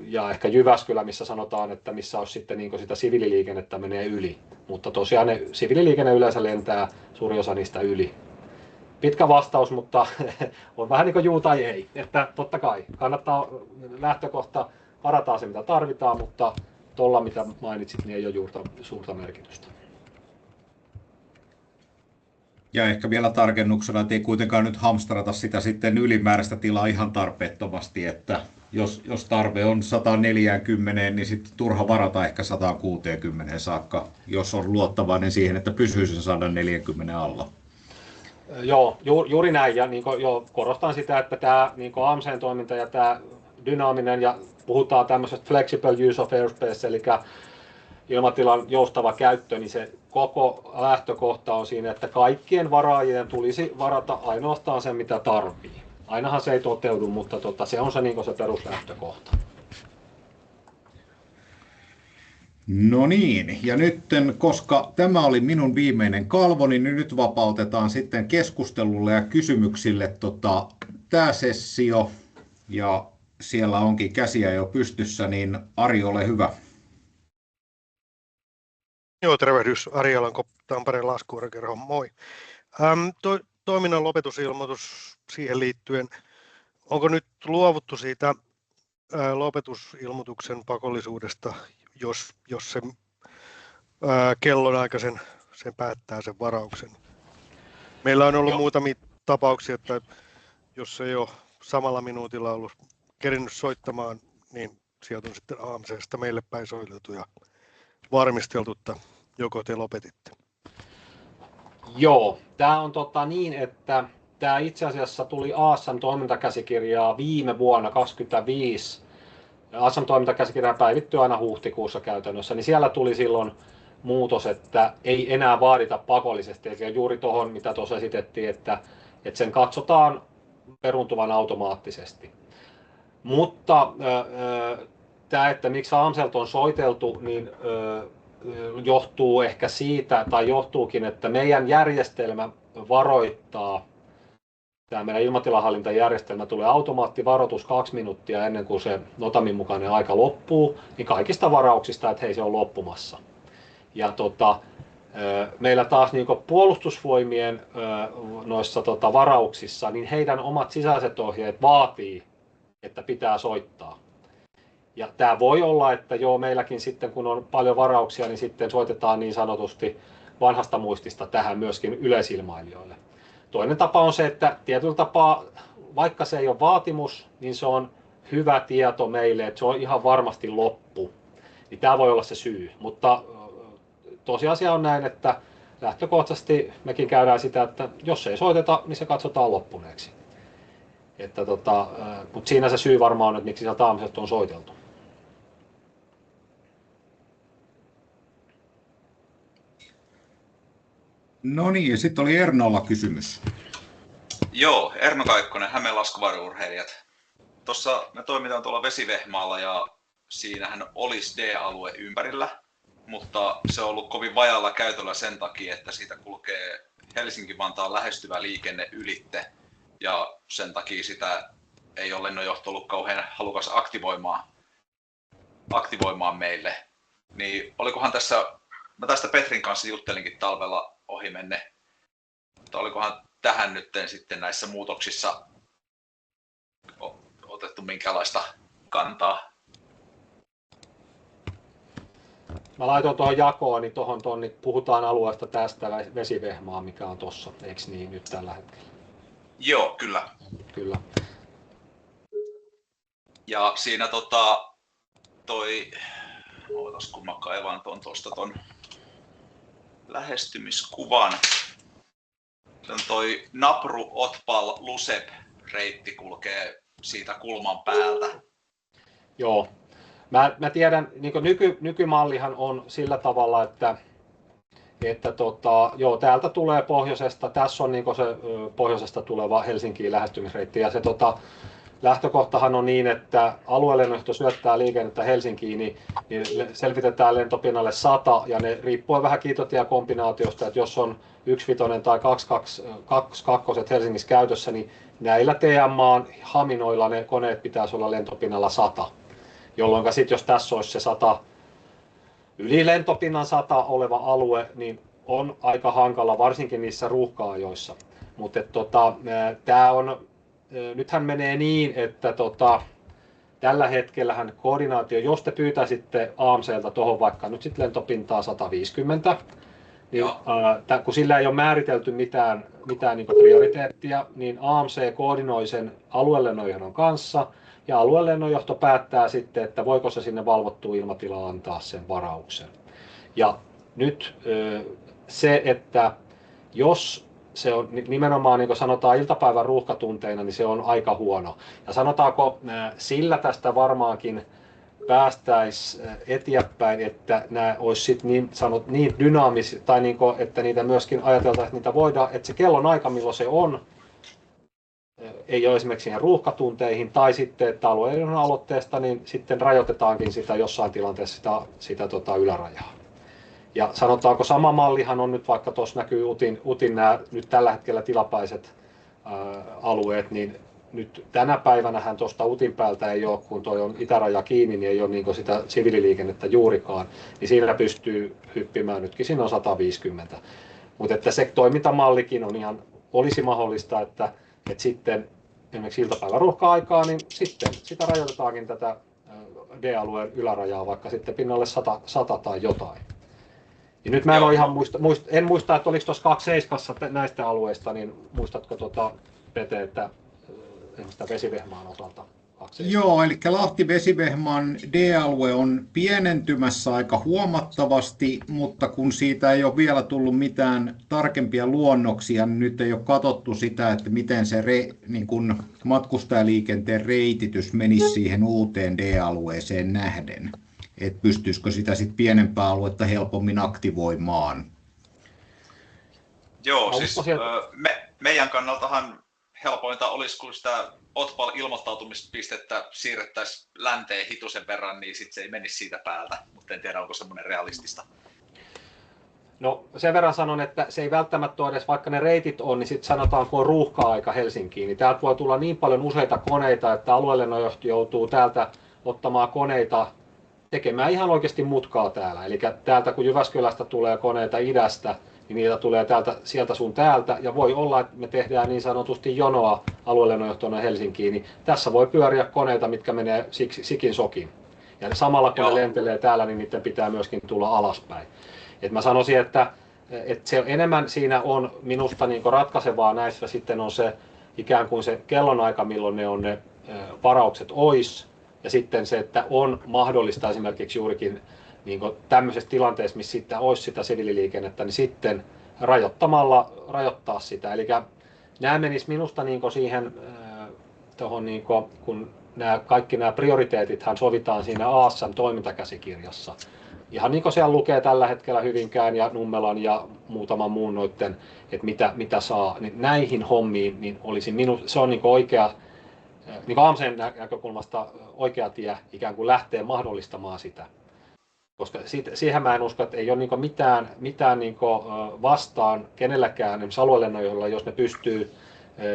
[SPEAKER 2] ja ehkä Jyväskylä, missä sanotaan, että missä olisi sitten sitä siviililiikennettä menee yli. Mutta tosiaan ne siviililiikenne yleensä lentää suuri osa niistä yli. Pitkä vastaus, mutta on vähän niin kuin juu tai ei. Että totta kai kannattaa lähtökohta, varataan se mitä tarvitaan, mutta tuolla mitä mainitsit, niin ei ole suurta merkitystä.
[SPEAKER 1] Ja ehkä vielä tarkennuksena, että ei kuitenkaan nyt hamstrata sitä sitten ylimääräistä tilaa ihan tarpeettomasti, että jos tarve on 140, niin sitten turha varata ehkä 160 saakka, jos on luottavainen siihen, että pysyy sen 140 alla.
[SPEAKER 2] Joo, juuri näin. Ja korostan sitä, että tämä AMC:n toiminta ja tämä dynaaminen, ja puhutaan tämmöisestä flexible use of airspace, eli ilmatilan joustava käyttö, niin se koko lähtökohta on siinä, että kaikkien varaajien tulisi varata ainoastaan sen, mitä tarvii. Ainahan se ei toteudu, mutta se on se, se peruslähtökohta.
[SPEAKER 1] No niin, ja nyt, koska tämä oli minun viimeinen kalvo, niin nyt vapautetaan sitten keskustelulle ja kysymyksille tämä sessio, ja siellä onkin käsiä jo pystyssä, niin Ari, ole hyvä.
[SPEAKER 5] Joo, tervehdys. Ari Alanko, Tampereen laskuvarjokerho, moi. toiminnan lopetusilmoitus siihen liittyen. Onko nyt luovuttu siitä lopetusilmoituksen pakollisuudesta, jos se kellonaika sen päättää sen varauksen? Meillä on ollut muutamia tapauksia, että jos ei ole samalla minuutilla ollut kerinnyt soittamaan, niin sieltä on sitten AMC:sta meille päin soiteltu ja varmisteltu, että joko te lopetitte.
[SPEAKER 2] Joo, tämä on niin, että tämä itse asiassa tuli ASAn toimintakäsikirjaa viime vuonna 2025. ASAn toimintakäsikirja päivittyy aina huhtikuussa käytännössä, niin siellä tuli silloin muutos, että ei enää vaadita pakollisesti, eli juuri tuohon, mitä tuossa esitettiin, että sen katsotaan peruuntuvan automaattisesti. Mutta tämä, että miksi AMClta on soiteltu, niin johtuu ehkä siitä, tai johtuukin, että meidän järjestelmä varoittaa, tämä meidän ilmatilahallintajärjestelmä tulee automaattivaroitus 2 minuuttia ennen kuin se Notamin mukainen aika loppuu, niin kaikista varauksista, että hei, se on loppumassa. Ja meillä taas niin puolustusvoimien noissa varauksissa, niin heidän omat sisäiset ohjeet vaatii, että pitää soittaa. Ja tämä voi olla, että joo, meilläkin sitten kun on paljon varauksia, niin sitten soitetaan niin sanotusti vanhasta muistista tähän myöskin yleisilmailijoille. Toinen tapa on se, että tietyllä tapaa, vaikka se ei ole vaatimus, niin se on hyvä tieto meille, että se on ihan varmasti loppu. Niin tämä voi olla se syy, mutta tosiasia on näin, että lähtökohtaisesti mekin käydään sitä, että jos ei soiteta, niin se katsotaan loppuneeksi. Mutta siinä se syy varmaan on, että miksi sieltä AMClta on soiteltu.
[SPEAKER 1] No niin, ja sitten oli Ernolla kysymys.
[SPEAKER 6] Joo, Erno Kaikkonen, Hämeen laskuvarjo-urheilijat. Tuossa me toimitaan tuolla Vesivehmaalla ja siinähän olisi D-alue ympärillä, mutta se on ollut kovin vajalla käytöllä sen takia, että siitä kulkee Helsinki-Vantaan lähestyvä liikenne ylitte ja sen takia sitä ei ole lennonjohto ollut kauhean halukas aktivoimaan meille. Niin olikohan tässä, mä tästä Petrin kanssa juttelinkin talvella ohi menne, mutta olikohan tähän nyt sitten näissä muutoksissa otettu minkälaista kantaa?
[SPEAKER 2] Mä laitoin tuohon jakoon, niin niin puhutaan alueesta tästä Vesivehmaa, mikä on tuossa, eikö niin nyt tällä hetkellä?
[SPEAKER 6] Joo, kyllä.
[SPEAKER 2] Kyllä.
[SPEAKER 6] Ja siinä ootas kun mä kaivan ton lähestymiskuvan. Se on toi Napru Otpal Lusep reitti kulkee siitä kulman päältä.
[SPEAKER 2] Joo. Mä tiedän, niin nykymallihan on sillä tavalla, että joo, täältä tulee pohjoisesta, tässä on niin se pohjoisesta tuleva Helsinkiin lähestymisreitti, ja se lähtökohtahan on niin, että aluelennonjohto syöttää liikennettä Helsinkiin, niin selvitetään lentopinnalle 100, ja ne riippuu vähän kiitotiekombinaatiosta, että jos on 1.5 tai 2.2 Helsingissä käytössä, niin näillä TMA:n haminoilla ne koneet pitäisi olla lentopinnalla 100. Jolloin sitten jos tässä olisi se 100, yli lentopinnan 100 oleva alue, niin on aika hankala, varsinkin niissä ruuhka-ajoissa. Mutta tämä on, nythän menee niin, että tällä hetkellähän koordinaatio, jos te pyytäisitte AMClta tuohon vaikka nyt sitten lentopintaa 150, niin kun sillä ei ole määritelty mitään niin prioriteettia, niin AMC koordinoi sen aluelennonjohdon kanssa, ja aluelennonjohto päättää sitten, että voiko se sinne valvottuun ilmatilaan antaa sen varauksen. Ja nyt se, että jos se on nimenomaan, niin kuin sanotaan, iltapäivän ruuhkatunteina, niin se on aika huono. Ja sanotaanko, sillä tästä varmaankin päästäisiin eteenpäin, että nämä olisi sitten niin dynaamisia, tai niin kuin, että niitä myöskin ajateltaisiin, että niitä voidaan, että se kellon aika, milloin se on, ei ole esimerkiksi siihen ruuhkatunteihin, tai sitten, että alueiden aloitteesta, niin sitten rajoitetaankin sitä jossain tilanteessa sitä ylärajaa. Ja sanotaanko, sama mallihan on nyt, vaikka tuossa näkyy UTin nämä nyt tällä hetkellä tilapäiset alueet, niin nyt tänä päivänähän tuosta UTin päältä ei ole, kun tuo on itäraja kiinni, niin ei ole niin sitä siviililiikennettä juurikaan, niin siinä pystyy hyppimään nytkin, siinä on 150. Mutta että se toimintamallikin on ihan olisi mahdollista, että sitten esimerkiksi iltapäivän ruuhka-aikaa, niin sitten sitä rajoitetaankin tätä D-alueen ylärajaa vaikka sitten pinnalle 100 tai jotain. Ja nyt mä en ole ihan en muista, että oliko tuossa 27 näistä alueista, niin muistatko Pete, että esimerkiksi Vesivehmaan osalta?
[SPEAKER 1] Joo, eli Lahti-Vesivehmaan D-alue on pienentymässä aika huomattavasti, mutta kun siitä ei ole vielä tullut mitään tarkempia luonnoksia, niin nyt ei ole katsottu sitä, että miten se niin kun matkustajaliikenteen reititys menisi siihen uuteen D-alueeseen nähden. Että pystyisikö sitä sit pienempää aluetta helpommin aktivoimaan?
[SPEAKER 6] Joo, siis meidän kannaltahan helpointa olisi, kun sitä Otpal-ilmoittautumispistettä siirrettäisiin länteen hitusen verran, niin sitten se ei menisi siitä päältä, mutta en tiedä, onko semmoinen realistista.
[SPEAKER 2] No sen verran sanon, että se ei välttämättä ole edes, vaikka ne reitit on, niin sitten sanotaan, kun on ruuhka-aika Helsinkiin, niin täältä voi tulla niin paljon useita koneita, että aluelennonjohto joutuu täältä ottamaan koneita tekemään ihan oikeasti mutkaa täällä. Eli täältä kun Jyväskylästä tulee koneita idästä, niin niitä tulee sieltä sun täältä, ja voi olla, että me tehdään niin sanotusti jonoa aluelennonjohtona Helsinkiin, niin tässä voi pyöriä koneita, mitkä menee sikin sokin. Ja samalla kun ne lentelee täällä, niin niiden pitää myöskin tulla alaspäin. Et mä sanoisin, että se enemmän siinä on minusta niin ratkaisevaa näissä sitten on se ikään kuin se kellonaika, milloin ne varaukset ois, ja sitten se, että on mahdollista esimerkiksi juurikin niin tämmöisessä tilanteessa, missä sitten olisi sitä siviililiikennettä, niin sitten rajoittaa sitä. Eli nämä menis minusta niin siihen, niin kun kaikki nämä prioriteetithan sovitaan siinä ASSan toimintakäsikirjassa. Ihan niin kuin siellä lukee tällä hetkellä Hyvinkään ja Nummelan ja muutaman muun noitten, että mitä saa, niin näihin hommiin niin olisi se on niin oikea, niin AMSen näkökulmasta oikea tie ikään kuin lähteä mahdollistamaan sitä. Koska siihen mä en usko, että ei ole niin mitään niin vastaan kenelläkään, esimerkiksi aluelennonjohdolla, jos ne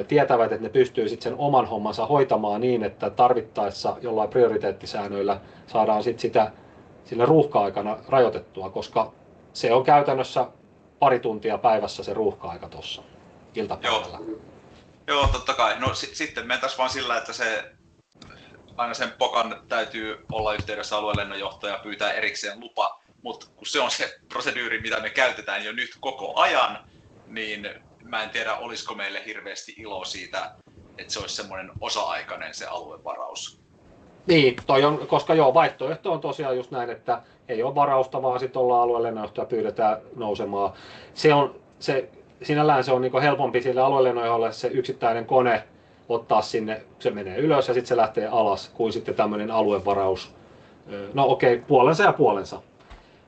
[SPEAKER 2] tietävät, että ne pystyy sitten sen oman hommansa hoitamaan niin, että tarvittaessa jollain prioriteettisäännöillä saadaan sitä sillä ruuhka-aikana rajoitettua, koska se on käytännössä pari tuntia päivässä se ruuhka-aika tuossa iltapäivällä.
[SPEAKER 6] Joo, totta kai. No sitten mentäisiin vaan sillä, että aina sen pokan täytyy olla yhteydessä aluelennonjohtaja ja pyytää erikseen lupa, mutta kun se on se proseduuri, mitä me käytetään jo nyt koko ajan, niin mä en tiedä, olisiko meille hirveästi iloa siitä, että se olisi semmoinen osa-aikainen se aluevaraus.
[SPEAKER 2] Niin, koska vaihtoehto on tosiaan just näin, että ei ole varausta, vaan sitten ollaan aluelennonjohtaja pyydetään nousemaan. Sinällään se on niin helpompi sille aluelennonjohdolle se yksittäinen kone ottaa sinne, se menee ylös ja sitten se lähtee alas, kuin sitten tämmöinen aluevaraus. No okei, puolensa ja puolensa.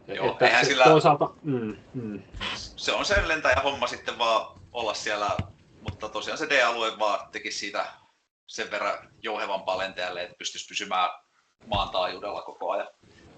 [SPEAKER 6] Joo,
[SPEAKER 2] että
[SPEAKER 6] eihän sillä
[SPEAKER 2] toisaalta,
[SPEAKER 6] se on sen lentäjä homma sitten vaan olla siellä, mutta tosiaan se D-alue vaan tekisi siitä sen verran jouhevampaa lentäjälle, että pystyisi pysymään maan taajuudella koko ajan.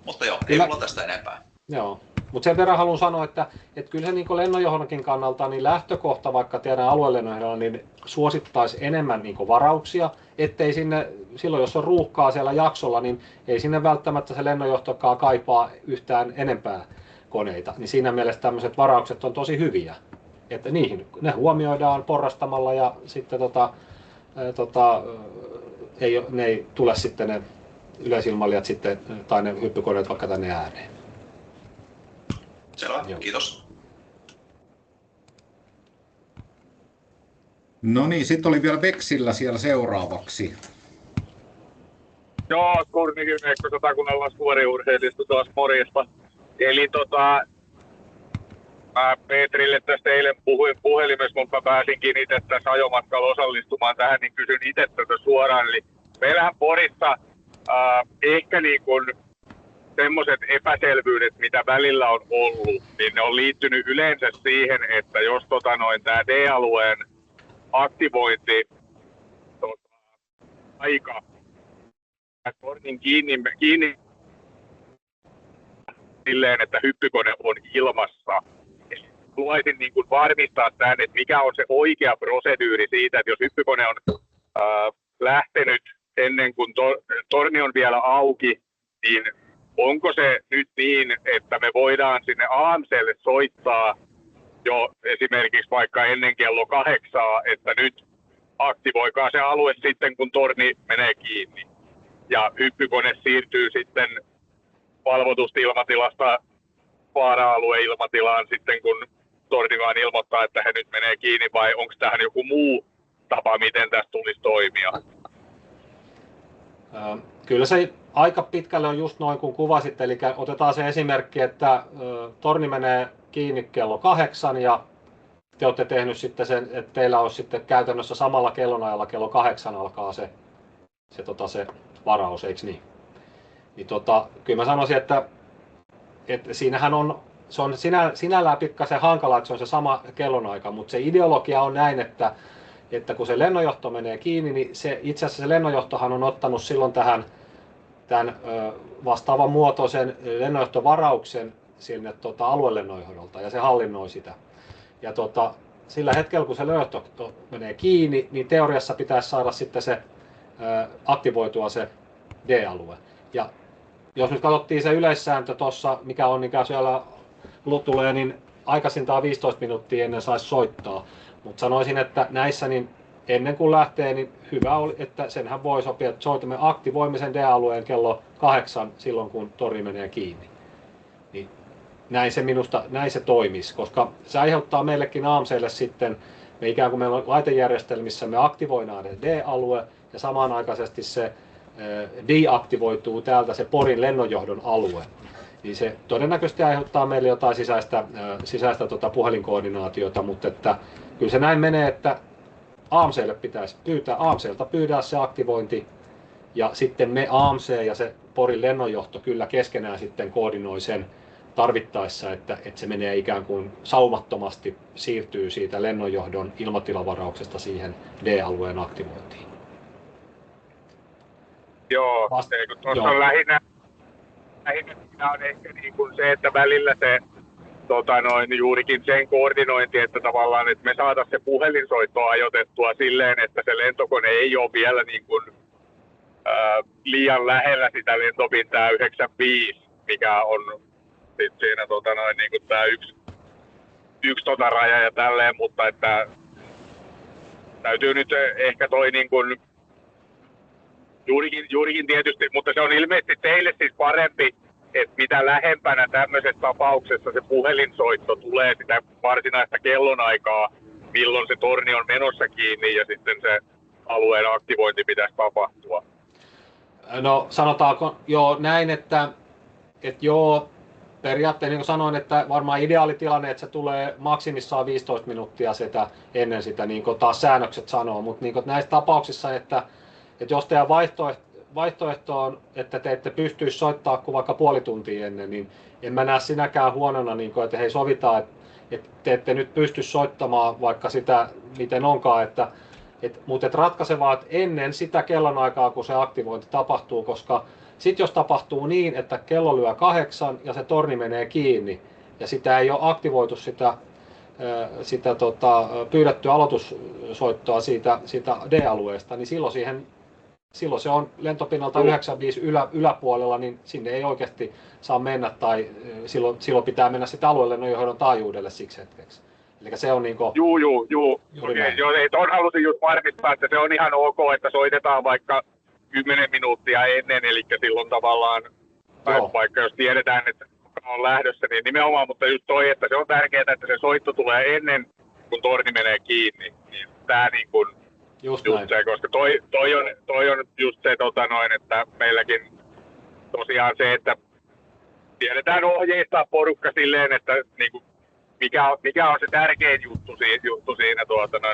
[SPEAKER 6] Mutta joo, ei mulla tästä enempää.
[SPEAKER 2] Joo, mutta sen verran haluan sanoa, että kyllä se niin lennonjohdonkin kannalta niin lähtökohta, vaikka tiedän aluelennonjohdolla, niin suosittaisi enemmän niin varauksia, ettei sinne, silloin jos on ruuhkaa siellä jaksolla, niin ei sinne välttämättä se lennonjohtokaan kaipaa yhtään enempää koneita. Niin siinä mielessä tämmöiset varaukset on tosi hyviä, että ne huomioidaan porrastamalla ja sitten ne ei tule sitten ne yleisilmailijat sitten, tai ne hyppykoneet vaikka tänne ääneen.
[SPEAKER 6] Selvä, kiitos.
[SPEAKER 1] No niin, sitten oli vielä Veksillä siellä seuraavaksi.
[SPEAKER 4] Joo, Kurnikin Veikko Satakunnan laskuvarjourheilijoista taas morjesta. Eli mä Petrille tästä eilen puhuin puhelimessa, mutta mä pääsinkin itse tässä ajomatkalla osallistumaan tähän, niin kysyn itse tätä suoraan. Eli meillähän Porissa ehkä niin kuin semmoiset epäselvyydet, mitä välillä on ollut, niin ne on liittynyt yleensä siihen, että jos tämä D-alueen aktivointi aika kortin kiinni silleen, että hyppykone on ilmassa. Eli haluaisin niin kuin varmistaa tämän, että mikä on se oikea proseduuri siitä, että jos hyppykone on lähtenyt ennen kuin torni on vielä auki, niin onko se nyt niin, että me voidaan sinne AMClle soittaa jo esimerkiksi vaikka ennen kello 8, että nyt aktivoikaa se alue sitten, kun torni menee kiinni. Ja hyppykone siirtyy sitten valvotusti ilmatilasta vaara-alueilmatilaan sitten, kun torni vaan ilmoittaa, että he nyt menee kiinni, vai onko tähän joku muu tapa, miten tässä tulisi toimia?
[SPEAKER 2] Kyllä se aika pitkälle on just noin kuin kuvasit, eli otetaan se esimerkki, että torni menee kiinni kello 8 ja te olette tehnyt sitten sen, että teillä olisi sitten käytännössä samalla kellonajalla kello 8 alkaa se varaus, eikö niin? Niin kyllä mä sanoisin, että siinähän se on sinällään pikkasen hankala, että se on se sama kellonaika, mutta se ideologia on näin, että kun se lennonjohto menee kiinni, niin itse asiassa se lennonjohtohan on ottanut silloin tämän vastaavan muotoisen lennonjohtovarauksen sinne aluelennonjohdolta ja se hallinnoi sitä. Ja sillä hetkellä, kun se lennonjohto menee kiinni, niin teoriassa pitäisi saada sitten se aktivoitua se D-alue. Ja jos nyt katsottiin se yleissääntö tuossa, mikä siellä tulee, niin aikaisintaan 15 minuuttia ennen saisi soittaa. Mutta sanoisin, että näissä niin ennen kuin lähtee, niin hyvä oli, että senhän voi sopia, että soitamme aktivoimisen D-alueen kello 8 silloin, kun tori menee kiinni. Niin näin se toimisi, koska se aiheuttaa meillekin AMClle sitten, me ikään kuin meillä on laitejärjestelmissä, me aktivoidaan D-alue ja samanaikaisesti se deaktivoituu täältä se Porin lennonjohdon alue. Niin se todennäköisesti aiheuttaa meille jotain sisäistä puhelinkoordinaatiota, mutta että kyllä se näin menee, että AMClle pitäisi AMClta pyydää se aktivointi ja sitten me AMC ja se Porin lennonjohto kyllä keskenään sitten koordinoi sen tarvittaessa, että se menee ikään kuin saumattomasti siirtyy siitä lennonjohdon ilmatilavarauksesta siihen D-alueen aktivointiin.
[SPEAKER 4] Joo, tuossa on lähinnä on ehkä niin kuin se, että välillä se juurikin sen koordinointi, että tavallaan että me saataisiin se puhelinsoitto ajoitettua silleen, että se lentokone ei ole vielä niin kuin, liian lähellä sitä lentopintaa 95, mikä on sit siinä niin kuin tämä yksi raja ja tälleen, mutta että täytyy nyt ehkä toi niin kuin juurikin tietysti, mutta se on ilmeisesti teille siis parempi, että mitä lähempänä tämmöisessä tapauksessa se puhelinsoitto tulee sitä varsinaista kellonaikaa, milloin se torni on menossa kiinni ja sitten se alueen aktivointi pitäisi tapahtua.
[SPEAKER 2] No sanotaanko jo näin, että joo, periaatteessa niin kuin sanoin, että varmaan ideaalitilanne, että se tulee maksimissaan 15 minuuttia sitä ennen sitä, niin kuin taas säännökset sanoo, mutta niin kuin näissä tapauksissa, että jos teidän vaihtoehto on, että te ette pystyisi soittamaan kuin vaikka puoli tuntia ennen, niin en mä näe sinäkään huonona, niin kuin, että hei sovitaan, että te ette nyt pysty soittamaan vaikka sitä, miten onkaan, mutta ratkaisevaa, että ennen sitä kellonaikaa, kun se aktivointi tapahtuu, koska sitten jos tapahtuu niin, että kello lyö 8 ja se torni menee kiinni ja sitä ei ole aktivoitu sitä pyydettyä aloitussoittoa siitä D-alueesta, niin silloin se on lentopinnalta 95 yläpuolella, niin sinne ei oikeasti saa mennä tai silloin pitää mennä sitä aluelennonjohdon taajuudelle siksi hetkeksi. Eli se on niinku...
[SPEAKER 4] Joo. Ei, tuon halusin just varmistaa, että se on ihan ok, että soitetaan vaikka 10 minuuttia ennen, eli silloin tavallaan, vaikka jos tiedetään, että on lähdössä, niin nimenomaan, mutta just toi, että se on tärkeää, että se soitto tulee ennen, kun torni menee kiinni, niin tää niin kuin, just se, koska toi on just se, että meilläkin tosiaan se, että tiedetään ohjeistaa porukka silleen, että niin kuin, mikä on se tärkein juttu siinä,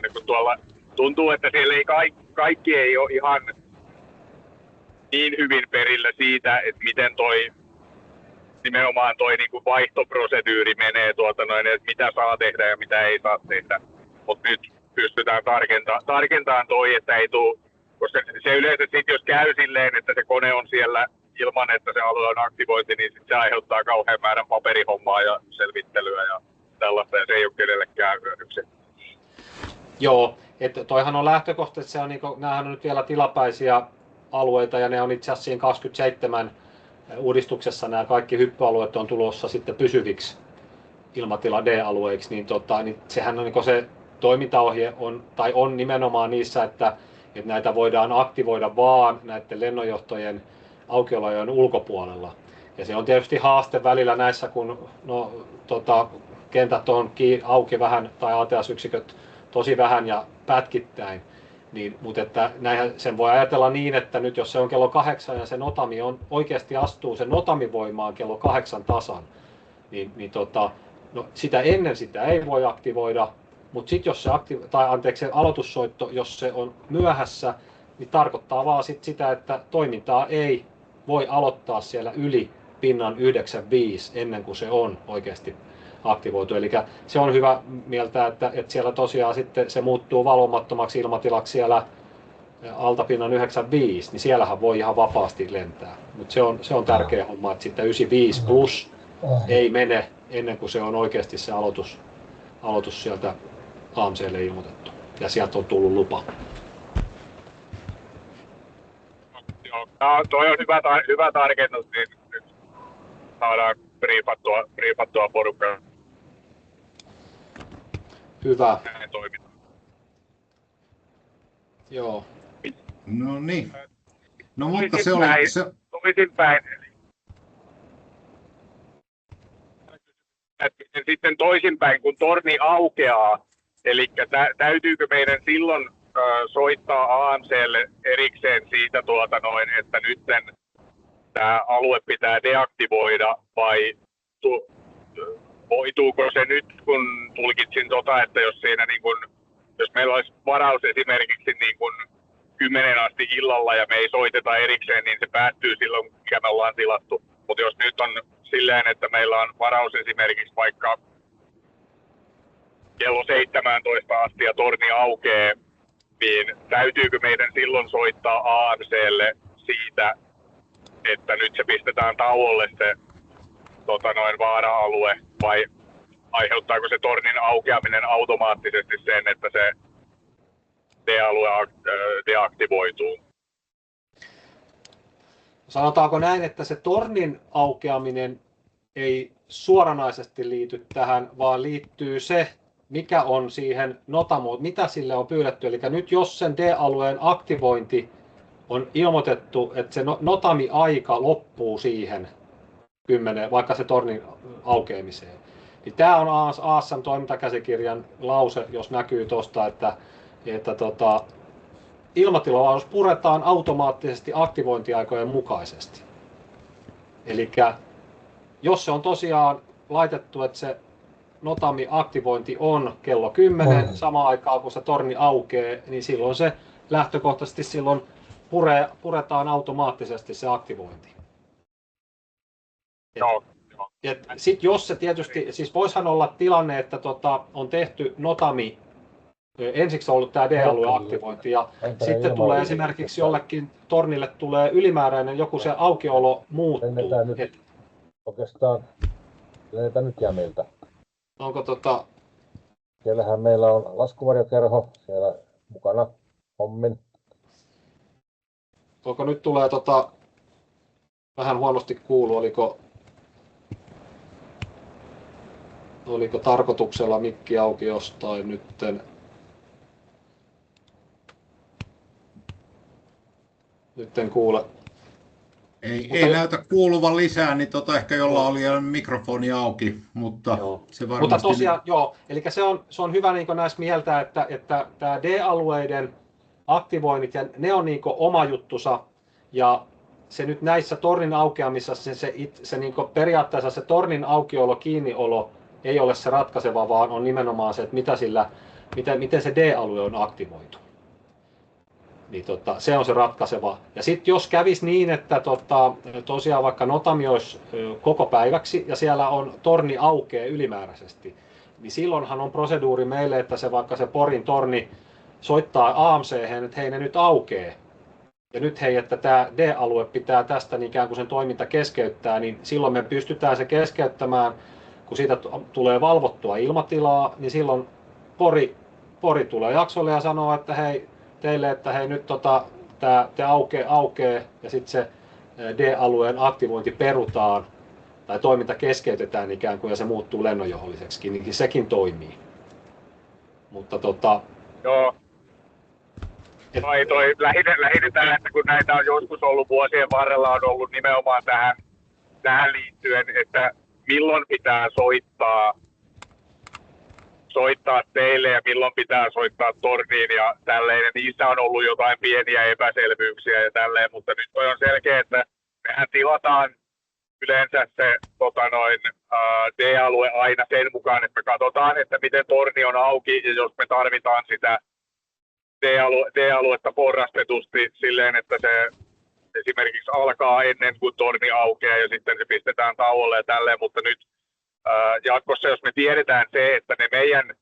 [SPEAKER 4] niin kun tuolla tuntuu, että siellä ei kaikki ei ole ihan niin hyvin perillä siitä, että miten nimenomaan toi niin kuin vaihtoproseduuri menee, että mitä saa tehdä ja mitä ei saa tehdä. Mutta nyt pystytään tarkentamaan että ei tule, koska se yleensä sitten jos käy silleen, että se kone on siellä ilman, että se alue on aktivointi, niin sit se aiheuttaa kauhean määrän paperihommaa ja selvittelyä ja tällaista, ja se ei ole kenellekään hyödyksi.
[SPEAKER 2] Joo, että toihan on lähtökohtaisesti, se on niinku, näähän on nyt vielä tilapäisiä alueita, ja ne on itse asiassa siinä 27 uudistuksessa nämä kaikki hyppyalueet on tulossa sitten pysyviksi. ilmatila D-alueiksi, niin sehän on niin se toimintaohje on nimenomaan niissä, että näitä voidaan aktivoida vaan näiden lennonjohtojen aukiolojen ulkopuolella. Ja se on tietysti haaste välillä näissä, kun kentät on auki vähän tai ATS-yksiköt tosi vähän ja pätkittäin. Mutta että näinhän sen voi ajatella niin, että nyt jos se on kello 8 ja se notami oikeasti astuu sen notamivoimaan kello 8 tasan, sitä ennen sitä ei voi aktivoida, mutta sitten jos se aloitussoitto, jos se on myöhässä, niin tarkoittaa vaan sitä, että toimintaa ei voi aloittaa siellä yli pinnan 95 ennen kuin se on oikeasti aktivoitu. Eli se on hyvä mieltää, että siellä tosiaan sitten se muuttuu valvomattomaksi ilmatilaksi siellä altapinnan 95, niin siellähän voi ihan vapaasti lentää. Mutta se on tärkeä homma, että sitten 95 plus ei mene ennen kuin se on oikeasti se aloitus sieltä AMC:lle ilmoitettu ja sieltä on tullut lupa.
[SPEAKER 4] Joo, toi on hyvä tarkennus, niin nyt saadaan briifattua porukkaa.
[SPEAKER 2] Hyvä.
[SPEAKER 4] Näin toimitaan.
[SPEAKER 2] Joo.
[SPEAKER 1] No niin. No mutta se oli...
[SPEAKER 4] Toisinpäin. Sitten toisinpäin, kun torni aukeaa, eli täytyykö meidän silloin soittaa AMC:lle erikseen siitä, että nyt tämä alue pitää deaktivoida, vai voituuko se nyt, kun tulkitsin että jos siinä jos meillä olisi varaus esimerkiksi 10 asti illalla ja me ei soiteta erikseen, niin se päättyy silloin, mikä me ollaan tilattu. Mutta jos nyt on silleen, että meillä on varaus esimerkiksi vaikka kello 17 asti ja torni aukeaa, niin täytyykö meidän silloin soittaa AMC:lle siitä, että nyt se pistetään tauolle se vaara-alue, vai aiheuttaako se tornin aukeaminen automaattisesti sen, että se D-alue deaktivoituu?
[SPEAKER 2] Sanotaanko näin, että se tornin aukeaminen ei suoranaisesti liity tähän, vaan liittyy se, mikä on siihen notamoon, mitä sille on pyydetty. Eli nyt jos sen D-alueen aktivointi on ilmoitettu, että se notami-aika loppuu siihen 10, vaikka se tornin aukeamiseen. Niin tämä on ASM toimintakäsikirjan lause, jos näkyy tuosta, että ilmatilavaruus puretaan automaattisesti aktivointiaikojen mukaisesti. Eli jos se on tosiaan laitettu, että se notami-aktivointi on kello 10 samaan aikaan, kun se torni aukeaa, niin silloin se lähtökohtaisesti puretaan automaattisesti se aktivointi. Sitten jos se tietysti, siis voisihan olla tilanne, että on tehty notami, ensiksi on ollut tämä D-alueen aktivointi ja sitten tulee esimerkiksi jollekin tornille tulee ylimääräinen, joku se aukiolo muuttuu.
[SPEAKER 7] Oikeastaan lennetään nyt jämiltä.
[SPEAKER 2] Onko
[SPEAKER 7] Siellähän meillä on laskuvarjokerho siellä mukana hommin.
[SPEAKER 2] Onko nyt tulee vähän huonosti kuulu, oliko tarkoituksella mikki auki jostain nytten? Nyt en kuule.
[SPEAKER 1] Ei näytä kuuluvan lisää, niin ehkä jollain oli mikrofoni auki, mutta se varmasti...
[SPEAKER 2] Mutta tosiaan, eli se on hyvä näissä mieltää, että tämä D-alueiden aktivoinnit, ja ne on oma juttusa, ja se nyt näissä tornin aukeamisessa, se periaatteessa se tornin aukiolo, kiinniolo ei ole se ratkaiseva, vaan on nimenomaan se, että miten se D-alue on aktivoitu. Niin se on se ratkaiseva. Ja sitten jos kävisi niin, että tosiaan vaikka notami olisi koko päiväksi ja siellä on torni aukeaa ylimääräisesti, niin silloinhan on proseduuri meille, että vaikka se Porin torni soittaa AMC:hen, että hei, ne nyt aukeaa. Ja nyt hei, että tämä D-alue pitää tästä niin ikään kuin sen toiminta keskeyttää, niin silloin me pystytään se keskeyttämään, kun siitä tulee valvottua ilmatilaa, niin silloin Pori tulee jaksolle ja sanoo, että hei, teille, että hei nyt tämä aukee ja sitten se D-alueen aktivointi perutaan tai toiminta keskeytetään ikään kuin ja se muuttuu lennonjohdolliseksi, niin sekin toimii. Mutta
[SPEAKER 4] Joo. Lähinnä tämä, että kun näitä on joskus ollut vuosien varrella, on ollut nimenomaan tähän liittyen, että milloin pitää soittaa teille ja milloin pitää soittaa torniin ja tälleen. Ja niissä on ollut jotain pieniä epäselvyyksiä ja tälleen, mutta nyt on selkeä, että mehän tilataan yleensä se D-alue aina sen mukaan, että me katsotaan, että miten torni on auki ja jos me tarvitaan sitä D-aluetta porrastetusti silleen, että se esimerkiksi alkaa ennen kuin torni aukeaa ja sitten se pistetään tauolle ja tälleen, mutta nyt jatkossa, jos me tiedetään se, että ne meidän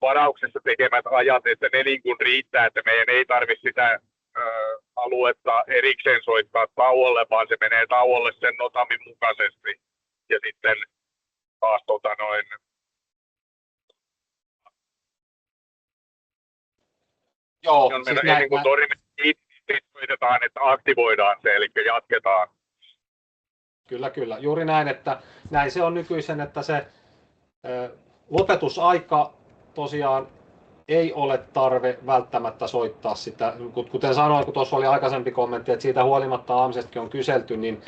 [SPEAKER 4] varauksessa tekemät ajat, että ne niin kuin riittää, että meidän ei tarvitse sitä aluetta erikseen soittaa tauolle, vaan se menee tauolle sen notamin mukaisesti. Ja sitten taas
[SPEAKER 2] joo,
[SPEAKER 4] siis ennen kuin torni soitetaan, että aktivoidaan se, eli jatketaan.
[SPEAKER 2] Kyllä. Juuri näin, että näin se on nykyisen, että se lopetusaika tosiaan ei ole tarve välttämättä soittaa sitä. Kuten sanoin, kun tuossa oli aikaisempi kommentti, että siitä huolimatta aamisestakin on kyselty, niin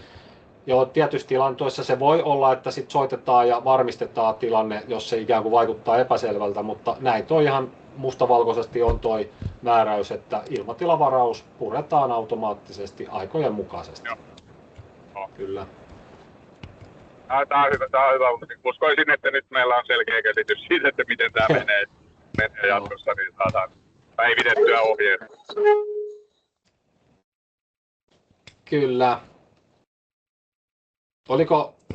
[SPEAKER 2] jo tietysti tilanteessa se voi olla, että sit soitetaan ja varmistetaan tilanne, jos se ikään kuin vaikuttaa epäselvältä, mutta näin toi ihan mustavalkoisesti on toi määräys, että ilmatilavaraus puretaan automaattisesti aikojen mukaisesti.
[SPEAKER 4] Joo.
[SPEAKER 2] Kyllä.
[SPEAKER 4] Tämä on hyvä. Uskoisin, että nyt meillä on selkeä käsitys siitä, että miten tämä menee jatkossa, niin saadaan päivitettyä ohjeet.
[SPEAKER 2] Kyllä.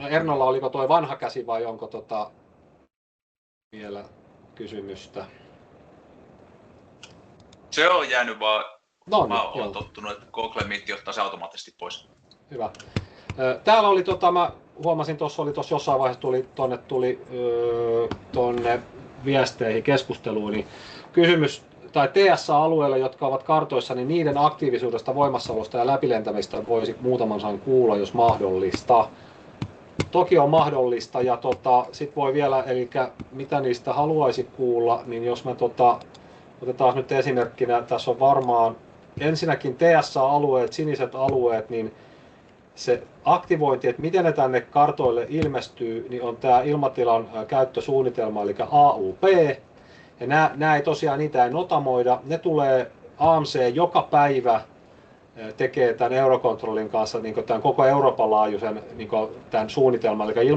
[SPEAKER 2] Ernolla oliko tuo vanha käsi vai onko vielä kysymystä?
[SPEAKER 6] Se on jäänyt vaan.
[SPEAKER 2] No,
[SPEAKER 6] mä olen tottunut, että Google Meet ottaa se automaattisesti pois.
[SPEAKER 2] Hyvä. Täällä oli mä huomasin tuossa jossain vaiheessa tuli tuonne viesteihin keskusteluun, niin kysymys tai TSA-alueilla, jotka ovat kartoissa, niin niiden aktiivisuudesta, voimassaolosta ja läpilentämistä voisi muutaman sanan kuulla, jos mahdollista. Toki on mahdollista ja sit voi vielä, eli mitä niistä haluaisi kuulla, niin jos me otetaan nyt esimerkkinä, tässä on varmaan ensinnäkin TSA-alueet, siniset alueet, niin se aktivointi, että miten ne tänne kartoille ilmestyy, niin on tämä ilmatilan käyttösuunnitelma, eli AUP. Ja nämä ei tosiaan, niitä ei notamoida. Ne tulee AMC joka päivä tekee tämän Eurocontrolin kanssa niin tämän koko Euroopan laajuisen niin tämän suunnitelman. Eli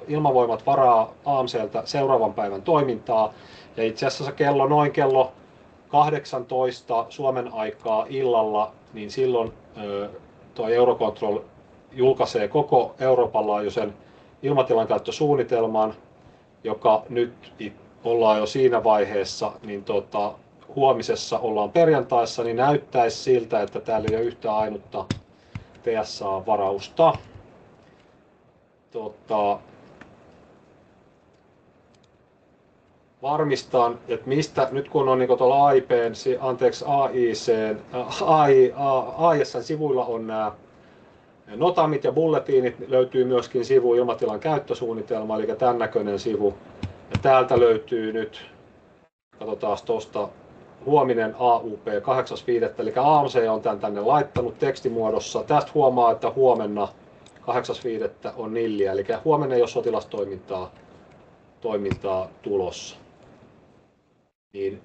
[SPEAKER 2] ilmavoimat varaa AMCltä seuraavan päivän toimintaa. Ja itse asiassa noin kello 18 Suomen aikaa illalla, niin silloin tuo Eurocontrol julkaisee koko Euroopan laajuisen ilmatilan käyttösuunnitelman, joka nyt ollaan jo siinä vaiheessa, niin huomisessa ollaan perjantaissa, niin näyttäisi siltä, että täällä ei ole yhtään ainutta TSA-varausta. Varmistan, että mistä, nyt kun on niin tuolla AIS:n sivuilla on nämä notamit ja bulletiinit, löytyy myöskin sivu ilmatilan käyttösuunnitelma, eli tämän näköinen sivu. Ja täältä löytyy nyt, katsotaan tuosta, huominen AUP 8.5. Eli AMC on tämän tänne laittanut tekstimuodossa. Tästä huomaa, että huomenna 8.5. on nilliä, eli huomenna ei ole sotilastoimintaa tulossa. Niin,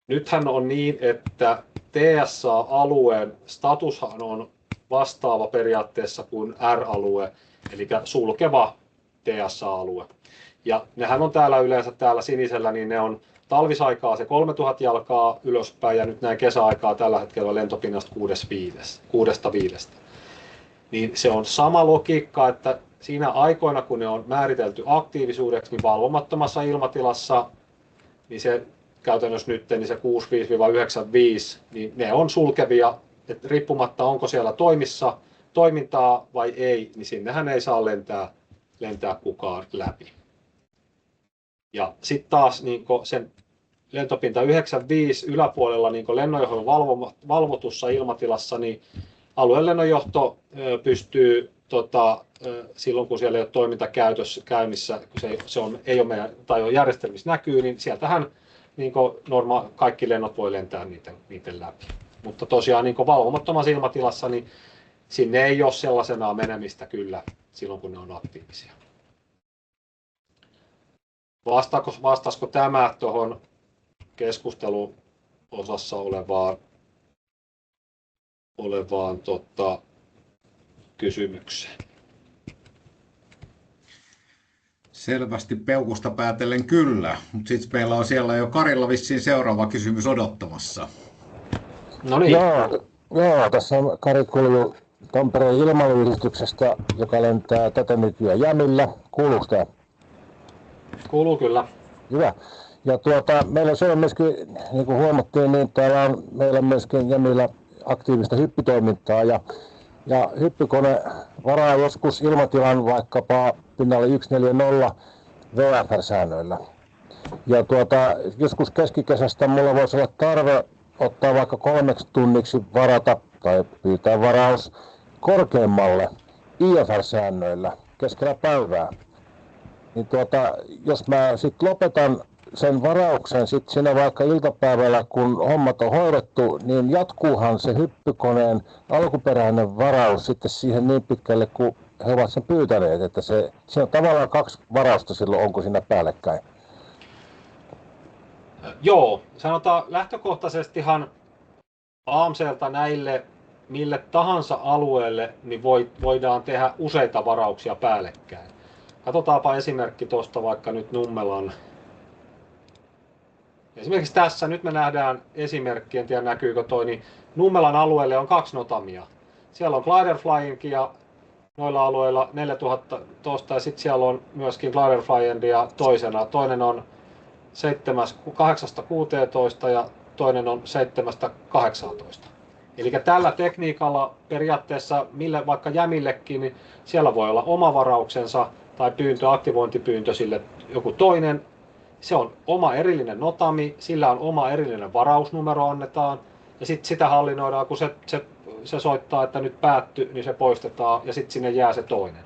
[SPEAKER 2] nythän on niin, että TSA-alueen statushan on vastaava periaatteessa kuin R-alue, eli sulkeva TSA-alue. Ja nehän on täällä yleensä täällä sinisellä, niin ne on talvisaikaa se 3000 jalkaa ylöspäin ja nyt näin kesäaikaa tällä hetkellä lentopinnasta 6.5. Niin se on sama logiikka, että siinä aikoina kun ne on määritelty aktiivisuudeksi, niin valvomattomassa ilmatilassa, niin se käytännössä nyt niin se 65-95, niin ne on sulkevia, että riippumatta onko siellä toimintaa vai ei, niin sinnehän ei saa lentää kukaan läpi. Ja sitten taas niin sen lentopinta 95 yläpuolella niin lennonjohdon valvotussa ilmatilassa, niin aluelennonjohto pystyy silloin kun siellä ei ole toiminta käynnissä, kun ei ole meidän, tai on järjestelmissä näkyy, niin sieltähän niin kaikki lennot voi lentää niiden läpi. Mutta tosiaan niin valvomattomassa ilmatilassa, niin sinne ei ole sellaisenaan menemistä kyllä silloin, kun ne on aktiivisia. Vastaisiko tämä tuohon keskusteluosassa olevaan kysymykseen?
[SPEAKER 1] Selvästi peukusta päätellen kyllä, mutta sitten meillä on siellä jo Karilla vissiin seuraava kysymys odottamassa.
[SPEAKER 2] No niin.
[SPEAKER 7] Joo, tässä on Kari Kulju Tampereen ilmailuyhdistyksestä, joka lentää tätä nykyään Jämillä. Kuuluuko tämä?
[SPEAKER 2] Kuuluu kyllä.
[SPEAKER 7] Hyvä. Ja meillä on myöskin, niin kuin huomattiin, niin täällä on meillä myöskin Jämillä aktiivista hyppytoimintaa ja hyppykone varaa joskus ilmatilan vaikkapa pinnalle 140 VFR-säännöillä. Ja joskus keskikesästä mulla voisi olla tarve ottaa vaikka 3 tunniksi varata tai pyytää varaus korkeammalle IFR-säännöillä keskellä päivää. Niin jos mä sitten lopetan sen varauksen sitten siinä vaikka iltapäivällä, kun hommat on hoidettu, niin jatkuuhan se hyppykoneen alkuperäinen varaus sitten siihen niin pitkälle, kun he ovat sen pyytäneet, että siinä on tavallaan 2 varausta silloin, onko siinä päällekkäin?
[SPEAKER 2] Joo, sanotaan lähtökohtaisestihan AMClta näille mille tahansa alueelle niin voidaan tehdä useita varauksia päällekkäin. Katsotaanpa esimerkki tuosta vaikka nyt Nummelan. Esimerkiksi tässä nyt me nähdään esimerkki, en tiedä näkyykö toi, niin Nummelan alueelle on 2 notamia. Siellä on Gliderflyingia noilla alueilla 4000 tosta ja sitten siellä on myöskin Gliderflyendia toisena. Toinen on 8-16 ja toinen on 7-18. Eli tällä tekniikalla periaatteessa mille vaikka Jämillekin, niin siellä voi olla oma varauksensa tai aktivointipyyntö sille joku toinen. Se on oma erillinen notami, sillä on oma erillinen varausnumero annetaan ja sitten sitä hallinnoidaan, kun se soittaa, että nyt päätty, niin se poistetaan ja sitten sinne jää se toinen.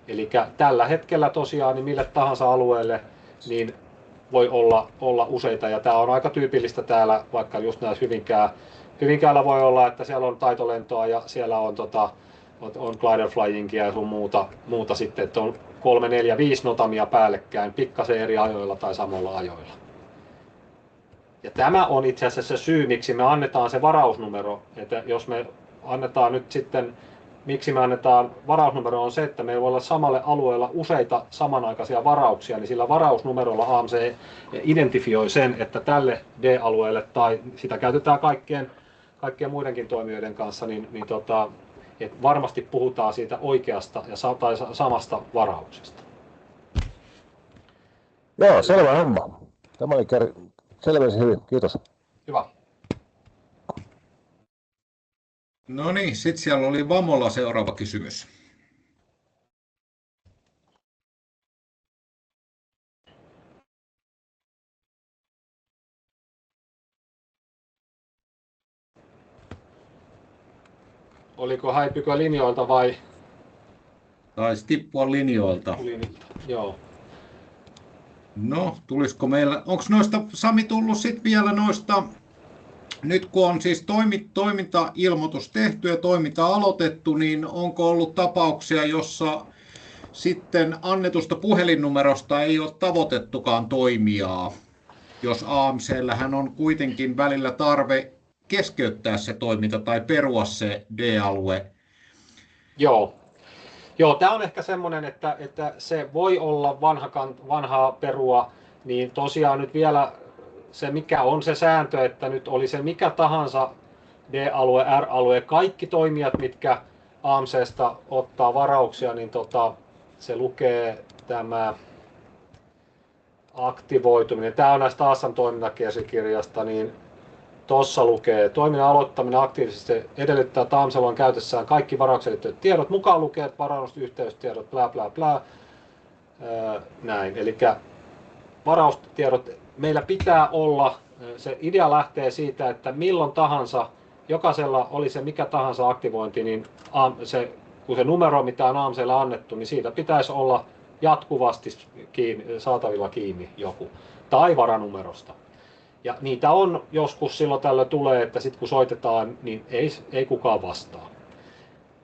[SPEAKER 2] Eli tällä hetkellä tosiaan niin mille tahansa alueelle niin voi olla useita ja tämä on aika tyypillistä täällä, vaikka just näissä Hyvinkäällä voi olla, että siellä on taitolentoa ja siellä on gliderflyingia ja sun muuta sitten, että on 3, 4, 5 notamia päällekkäin, pikkasen eri ajoilla tai samoilla ajoilla. Ja tämä on itse asiassa se syy, miksi me annetaan se varausnumero, että jos me annetaan nyt sitten, miksi me annetaan varausnumero on se, että meillä voi olla samalle alueella useita samanaikaisia varauksia, niin sillä varausnumerolla AMC identifioi sen, että tälle D-alueelle tai sitä käytetään kaikkien muidenkin toimijoiden kanssa, että varmasti puhutaan siitä oikeasta tai samasta varauksesta.
[SPEAKER 7] Joo, selvä homma. Tämä oli selvisi hyvin, kiitos.
[SPEAKER 2] Hyvä.
[SPEAKER 1] No niin, sitten siellä oli Vamolla seuraava kysymys.
[SPEAKER 2] Oliko häipykö linjoilta vai?
[SPEAKER 1] Taisi tippua linjoilta.
[SPEAKER 2] Joo.
[SPEAKER 1] No, tulisiko meillä, onko noista, Sami, tullut sitten vielä noista, nyt kun on siis toimintailmoitus tehty ja toiminta aloitettu, niin onko ollut tapauksia, jossa sitten annetusta puhelinnumerosta ei ole tavoitettukaan toimijaa, jos AMC:llähän on kuitenkin välillä tarve keskeyttää se toiminta tai perua se D-alue?
[SPEAKER 2] Joo, tämä on ehkä semmoinen, että se voi olla vanhaa perua, niin tosiaan nyt vielä se mikä on se sääntö, että nyt oli se mikä tahansa D-alue, R-alue, kaikki toimijat, mitkä AMC:sta ottaa varauksia, niin se lukee tämä aktivoituminen. Tämä on näistä ASAN toimintakäsikirjasta, niin tuossa lukee, toiminnan aloittaminen aktiivisesti edellyttää, että AMC:lla on käytössään kaikki varaukseen liittyvät tiedot, mukaan lukee varausyhteystiedot, bla bla bla, näin. Eli varaustiedot meillä pitää olla, se idea lähtee siitä, että milloin tahansa, jokaisella oli se mikä tahansa aktivointi, niin se kun se numero, mitä on AMClle annettu, niin siitä pitäisi olla jatkuvasti saatavilla kiinni joku, tai varanumerosta. Ja niitä on joskus silloin tällöin tulee, että sitten kun soitetaan, niin ei kukaan vastaa.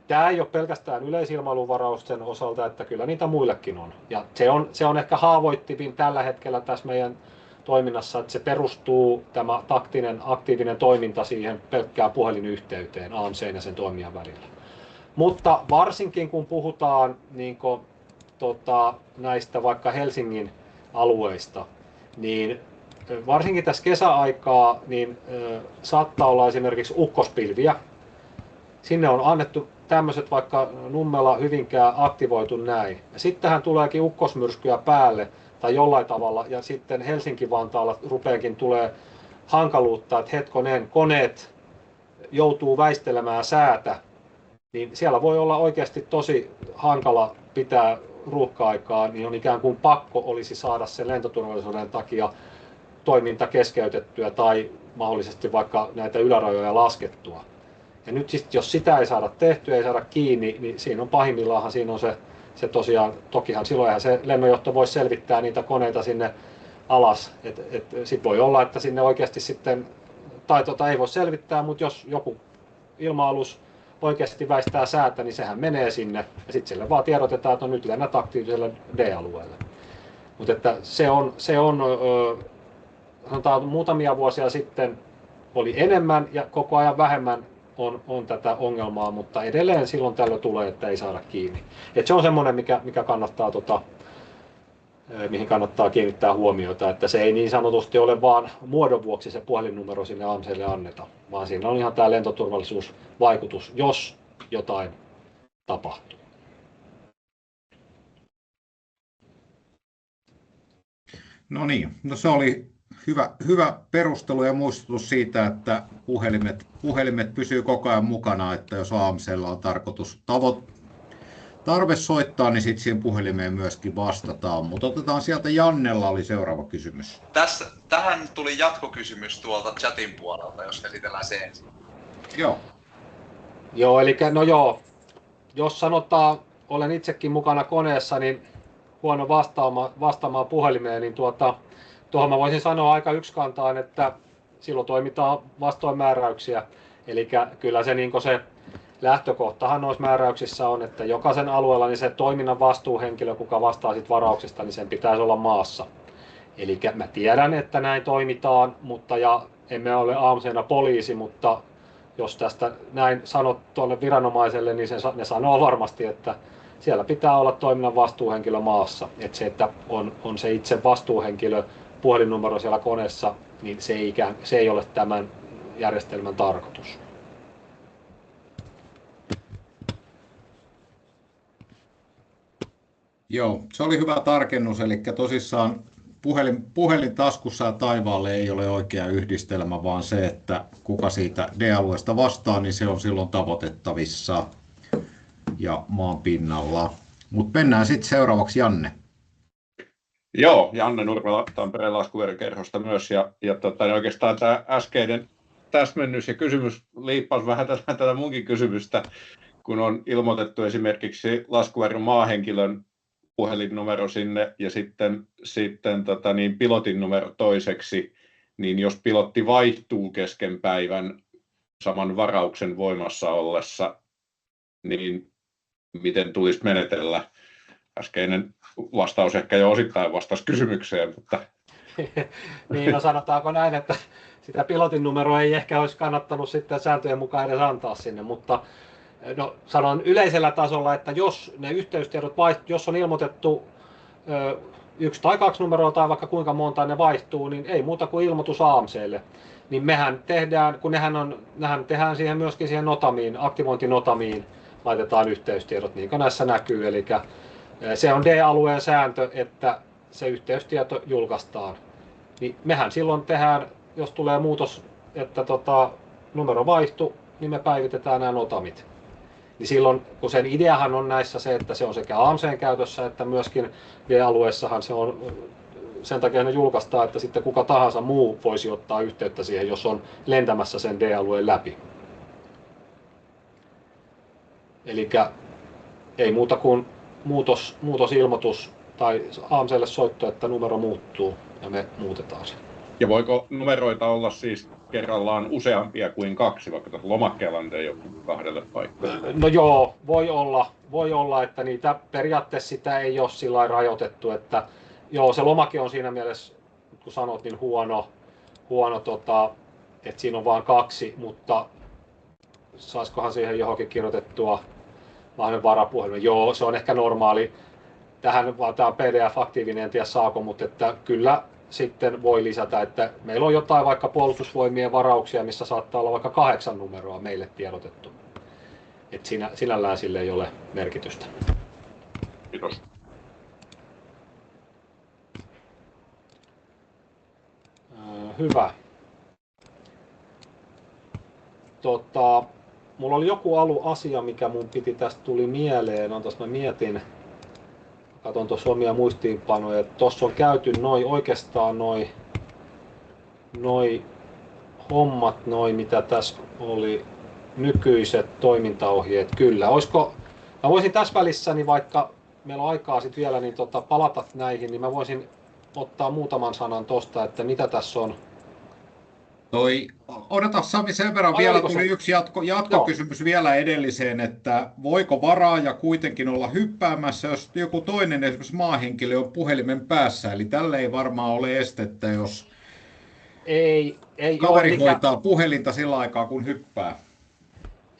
[SPEAKER 2] Tämä ei ole pelkästään yleisilmailuvarausten osalta, että kyllä niitä muillekin on. Ja se on ehkä haavoittivin tällä hetkellä tässä meidän toiminnassa, että se perustuu tämä taktinen, aktiivinen toiminta siihen pelkkään puhelinyhteyteen AMC:n ja sen toimijan välillä. Mutta varsinkin kun puhutaan näistä vaikka Helsingin alueista, niin varsinkin tässä kesäaikaa niin saattaa olla esimerkiksi ukkospilviä. Sinne on annettu tämmöiset vaikka Nummela, Hyvinkää aktivoitu näin. Ja sittenhän tuleekin ukkosmyrskyä päälle tai jollain tavalla ja sitten Helsinki-Vantaalla rupeakin tulee hankaluutta, että hetkonen koneet joutuu väistelemään säätä, niin siellä voi olla oikeasti tosi hankala pitää ruuhka-aikaa, niin on ikään kuin pakko olisi saada sen lentoturvallisuuden takia toiminta keskeytettyä tai mahdollisesti vaikka näitä ylärajoja laskettua. Ja nyt siis, jos sitä ei saada tehtyä, ei saada kiinni, niin siinä on pahimmillaan siinä on se tosiaan, tokihan silloinhan se lennonjohto voisi selvittää niitä koneita sinne alas. Sitten voi olla, että sinne oikeasti sitten, tai ei voi selvittää, mutta jos joku ilma-alus oikeasti väistää säätä, niin sehän menee sinne ja sitten sille vaan tiedotetaan, että nyt lennät aktiiviselle D-alueelle. Mutta että se on sanotaan muutamia vuosia sitten oli enemmän ja koko ajan vähemmän on tätä ongelmaa, mutta edelleen silloin tällöin tulee, että ei saada kiinni. Et se on semmoinen, mikä kannattaa, mihin kannattaa kiinnittää huomiota, että se ei niin sanotusti ole vaan muodon vuoksi se puhelinnumero sinne AMClle anneta, vaan siinä on ihan tämä lentoturvallisuusvaikutus, jos jotain tapahtuu.
[SPEAKER 1] No niin, no se oli hyvä perustelu ja muistutus siitä, että puhelimet pysyy koko ajan mukana, että jos AMC:lla on tarve soittaa, niin sitten siihen puhelimeen myöskin vastataan. Mutta otetaan sieltä, Jannella oli seuraava kysymys.
[SPEAKER 6] Tähän tuli jatkokysymys tuolta chatin puolelta, jos käsitellään se ensin.
[SPEAKER 2] Joo, eli jos sanotaan, olen itsekin mukana koneessa, niin huono vastaamaan puhelimeen, niin tuohon mä voisin sanoa aika yksikantaan, että silloin toimitaan vastoin määräyksiä. Eli kyllä se lähtökohtahan noissa määräyksissä on, että jokaisen alueella niin se toiminnan vastuuhenkilö, kuka vastaa sit varauksista, niin sen pitäisi olla maassa. Eli mä tiedän, että näin toimitaan, ja emme ole AMC:na poliisi, mutta jos tästä näin sanot tuolle viranomaiselle, niin ne sanoo varmasti, että siellä pitää olla toiminnan vastuuhenkilö maassa. Että on se itse vastuuhenkilö puhelinnumero siellä koneessa, niin se ei ole tämän järjestelmän tarkoitus.
[SPEAKER 1] Joo, se oli hyvä tarkennus, eli tosissaan puhelin taskussa ja taivaalle ei ole oikea yhdistelmä, vaan se, että kuka siitä D-alueesta vastaa, niin se on silloin tavoitettavissa ja maan pinnalla. Mutta mennään sitten seuraavaksi Janne.
[SPEAKER 8] Joo, Janne Nurmela Tampereen laskuverkerhosta myös. Ja oikeastaan tämä äskeinen täsmennys ja kysymys liippasi vähän tätä munkin kysymystä, kun on ilmoitettu esimerkiksi laskuvarjon maahenkilön puhelinnumero sinne ja sitten pilotin numero toiseksi, niin jos pilotti vaihtuu kesken päivän saman varauksen voimassa ollessa, niin miten tulisi menetellä? Äskeinen vastaus ehkä jo osittain vastasi kysymykseen, mutta...
[SPEAKER 2] Niin, no sanotaanko näin, että sitä pilotin numeroa ei ehkä olisi kannattanut sitten sääntöjen mukaan edes antaa sinne, mutta no, sanon yleisellä tasolla, että jos ne yhteystiedot jos on ilmoitettu 1 tai 2 numeroa tai vaikka kuinka monta ne vaihtuu, niin ei muuta kuin ilmoitus AMClle. Niin mehän tehdään, kun nehän tehdään siihen myöskin siihen notamiin, aktivointinotamiin, laitetaan yhteystiedot, niin kuin näissä näkyy. Eli se on D-alueen sääntö, että se yhteystieto julkaistaan. Niin mehän silloin tehdään, jos tulee muutos, että numero vaihtuu, niin me päivitetään nämä notamit. Niin silloin, kun sen ideahan on näissä se, että se on sekä AMC:n käytössä, että myöskin D-alueessahan se on, sen takia ne julkaistaan, että sitten kuka tahansa muu voisi ottaa yhteyttä siihen, jos on lentämässä sen D-alueen läpi. Eli ei muuta kuin muutosilmoitus tai AMClle soitto, että numero muuttuu ja me muutetaan se.
[SPEAKER 8] Ja voiko numeroita olla siis kerrallaan useampia kuin 2, vaikka tuossa lomakkeella nyt ei ole 2 paikkaa?
[SPEAKER 2] No joo, voi olla, että niitä periaatteessa sitä ei ole sillä lailla rajoitettu, että joo, se lomake on siinä mielessä, kun sanot, niin huono että siinä on vain 2, mutta saisikohan siihen johonkin kirjoitettua mahdollinen varapuhelin? Joo, se on ehkä normaali. Tähän vaan tämä on PDF-aktiivinen, en tiedä saako, mutta että kyllä sitten voi lisätä, että meillä on jotain vaikka puolustusvoimien varauksia, missä saattaa olla vaikka 8 numeroa meille tiedotettu. Että sinällään sille ei ole merkitystä.
[SPEAKER 8] Kiitos.
[SPEAKER 2] Hyvä. Mulla oli joku asia, mikä mun tästä tuli mieleen. Antas mä mietin. Katon tuossa omia muistiinpanoja. Tuossa on käyty oikeastaan noi hommat, mitä tässä oli, nykyiset toimintaohjeet. Kyllä. Mä voisin tässä välissä, niin vaikka meillä on aikaa sitten vielä, niin palata näihin, niin mä voisin ottaa muutaman sanan tosta, että mitä tässä on.
[SPEAKER 1] Odota Sami sen verran vielä, tuli yksi jatkokysymys vielä edelliseen, että voiko varaaja kuitenkin olla hyppäämässä, jos joku toinen esimerkiksi maahenkilö on puhelimen päässä, eli tälle ei varmaan ole estettä, jos kaveri hoitaa puhelinta sillä aikaa, kun hyppää.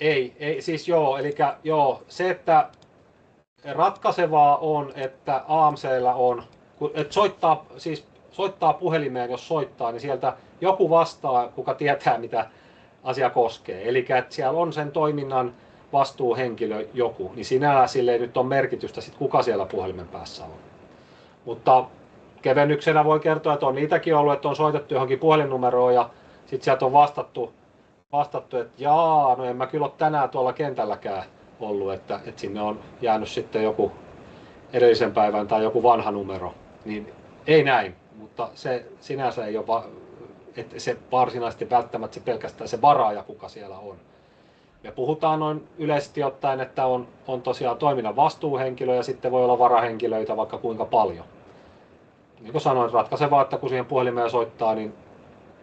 [SPEAKER 2] Ei, siis se, että ratkaisevaa on, että AMC:llä on, että soittaa puhelimeen, jos soittaa, niin sieltä joku vastaa, kuka tietää, mitä asia koskee. Eli että siellä on sen toiminnan vastuuhenkilö joku, niin sinällään sille ei nyt ole merkitystä, sit kuka siellä puhelimen päässä on. Mutta kevennyksenä voi kertoa, että on niitäkin ollut, että on soitettu johonkin puhelinnumeroon ja sitten sieltä on vastattu, että no en mä kyllä ole tänään tuolla kentälläkään ollut, että sinne on jäänyt sitten joku edellisen päivän tai joku vanha numero. Niin ei näin, mutta se sinänsä ei ole että se varsinaisesti välttämättä se pelkästään se varaaja, kuka siellä on. Me puhutaan noin yleisesti ottaen, että on tosiaan toiminnan vastuuhenkilö ja sitten voi olla varahenkilöitä vaikka kuinka paljon. Niin kuin sanoin, ratkaisevaa, että kun siihen puhelimeen soittaa, niin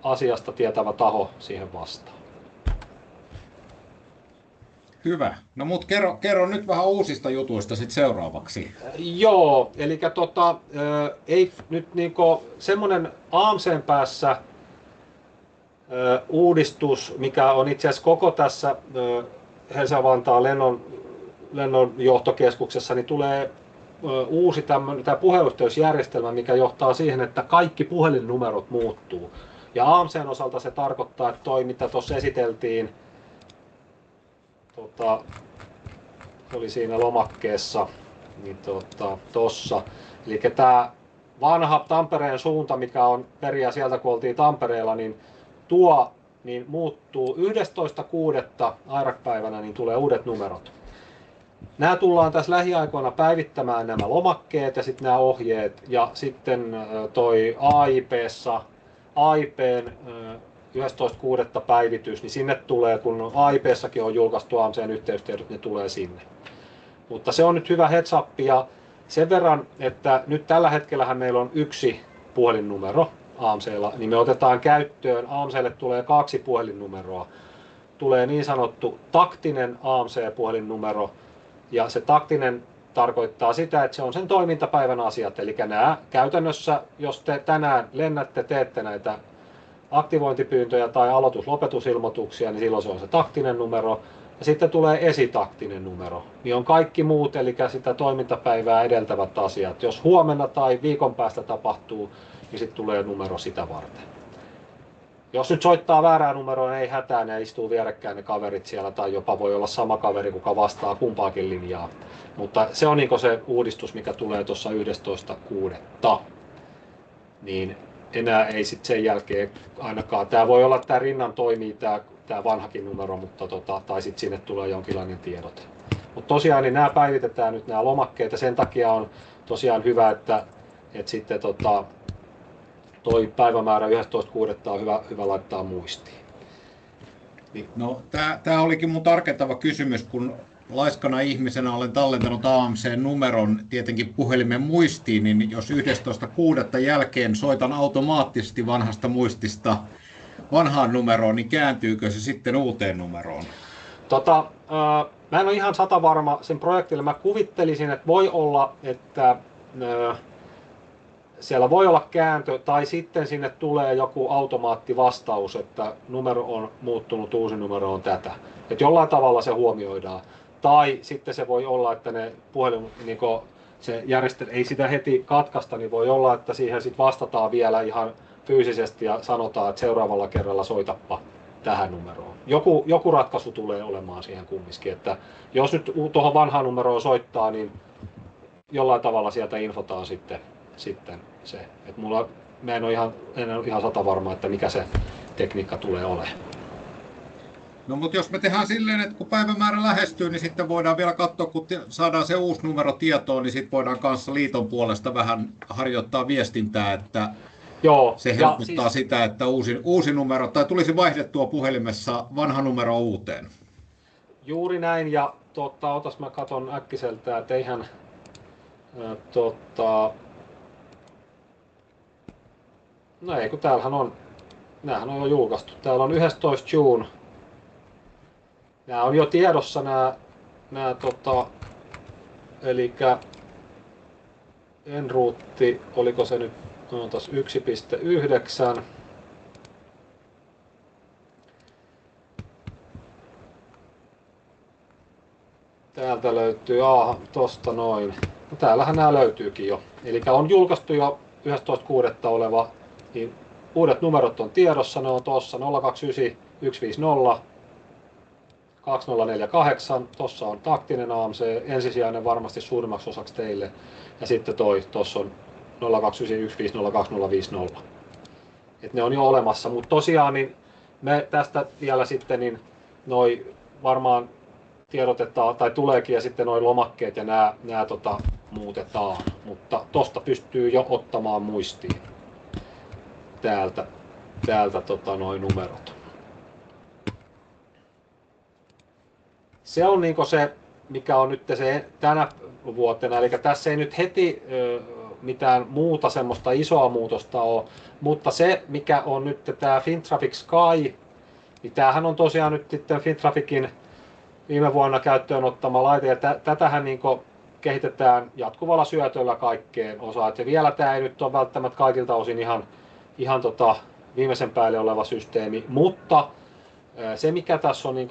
[SPEAKER 2] asiasta tietävä taho siihen vastaa.
[SPEAKER 1] Hyvä. No mut kerro nyt vähän uusista jutuista sit seuraavaksi.
[SPEAKER 2] Joo, eli ei nyt niinku semmoinen AMC:n päässä uudistus, mikä on itse asiassa koko tässä Helsinki-Vantaan lennonjohtokeskuksessa, niin tulee uusi tämä puheyhteysjärjestelmä, mikä johtaa siihen, että kaikki puhelinnumerot muuttuu. Ja AMC:n osalta se tarkoittaa, että mitä tuossa esiteltiin, oli siinä lomakkeessa, niin tossa. Eli tämä vanha Tampereen suunta, mikä on periä sieltä, kun oltiin Tampereella, niin niin muuttuu 11.6. Airak-päivänä, niin tulee uudet numerot. Nämä tullaan tässä lähiaikoina päivittämään nämä lomakkeet ja sitten nämä ohjeet. Ja sitten toi AIP:n 11.6. päivitys, niin sinne tulee, kun AIP:ssakin on julkaistu AMC:n yhteystiedot, ne tulee sinne. Mutta se on nyt hyvä heads up ja sen verran, että nyt tällä hetkellähän meillä on 1 puhelinnumero AMC:lla, niin me otetaan käyttöön, AMC:lle tulee 2 puhelinnumeroa. Tulee niin sanottu taktinen AMC-puhelinnumero, ja se taktinen tarkoittaa sitä, että se on sen toimintapäivän asiat. Eli nämä käytännössä, jos te tänään lennätte, teette näitä aktivointipyyntöjä tai aloitus-lopetusilmoituksia, niin silloin se on se taktinen numero. Ja sitten tulee esitaktinen numero, niin on kaikki muut, eli sitä toimintapäivää edeltävät asiat. Jos huomenna tai viikon päästä tapahtuu, niin sitten tulee numero sitä varten. Jos nyt soittaa väärää numeroa, niin ei hätää, ne istuu vierekkäin ne kaverit siellä, tai jopa voi olla sama kaveri, kuka vastaa kumpaakin linjaa. Mutta se on niin se uudistus, mikä tulee tuossa 11.6. Niin enää ei sitten sen jälkeen ainakaan. Tämä voi olla, että tämä rinnan toimii tämä vanhakin numero, mutta tai sitten sinne tulee jonkinlainen tiedote. Mutta tosiaan niin nämä päivitetään nyt nämä lomakkeet ja sen takia on tosiaan hyvä, että sitten toi päivämäärä 11.6. on hyvä laittaa muistiin.
[SPEAKER 1] No, tämä olikin mun tarkentava kysymys, kun laiskana ihmisenä olen tallentanut AMC-numeron tietenkin puhelimen muistiin, niin jos 11.6. jälkeen soitan automaattisesti vanhasta muistista vanhaan numeroon, niin kääntyykö se sitten uuteen numeroon?
[SPEAKER 2] Mä en ole ihan varma sen projektille. Mä kuvittelisin, että voi olla, että siellä voi olla kääntö tai sitten sinne tulee joku automaattivastaus, että numero on muuttunut, uusi numero on tätä. Että jollain tavalla se huomioidaan. Tai sitten se voi olla, että ne puhelin, niin se järjestelmä ei sitä heti katkaista, niin voi olla, että siihen sitten vastataan vielä ihan fyysisesti ja sanotaan, että seuraavalla kerralla soitappa tähän numeroon. Joku ratkaisu tulee olemaan siihen kumminkin, että jos nyt tuohon vanhaan numeroon soittaa, niin jollain tavalla sieltä infotaan sitten se. Että mä en ole ihan varma, että mikä se tekniikka tulee olemaan.
[SPEAKER 1] No mutta jos me tehdään silleen, että kun päivämäärä lähestyy, niin sitten voidaan vielä katsoa, kun saadaan se uusi numero tietoon, niin sitten voidaan kanssa liiton puolesta vähän harjoittaa viestintää, että joo, se helpottaa sitä, että uusi numero, tai tulisi vaihdettua puhelimessa vanha numero uuteen. Juuri näin, ja otas mä katon äkkiseltä, että eihän no ei, kun näähän on jo julkaistu. Täällä on 11. June. Nämä on jo tiedossa elikkä en-ruutti, oliko se nyt 1.9. Täältä löytyy, tosta noin. No täällähän nämä löytyykin jo. Eli on julkaistu jo 11.6. oleva, niin uudet numerot on tiedossa, ne on tuossa 029 150 2048, tuossa on taktinen AMC, ensisijainen varmasti suurimmaksi osaksi teille, ja sitten tuossa on 029 Et ne on jo olemassa, mutta tosiaan niin me tästä vielä sitten niin noi varmaan tiedotetaan tai tuleekin ja sitten noi lomakkeet ja nämä muutetaan, mutta tosta pystyy jo ottamaan muistiin täältä noi numerot. Se on niinku se, mikä on nyt se tänä vuotena, eli tässä ei nyt heti mitään muuta semmoista isoa muutosta ole, mutta se mikä on nyt tämä Fintraffic Sky, niin tämähän on tosiaan nyt sitten Fintrafficin viime vuonna käyttöön ottama laite, ja tätähän niinku kehitetään jatkuvalla syötöllä kaikkeen osaan. Et vielä tämä ei nyt ole välttämättä kaikilta osin ihan viimeisen päälle oleva systeemi, mutta se mikä tässä on niin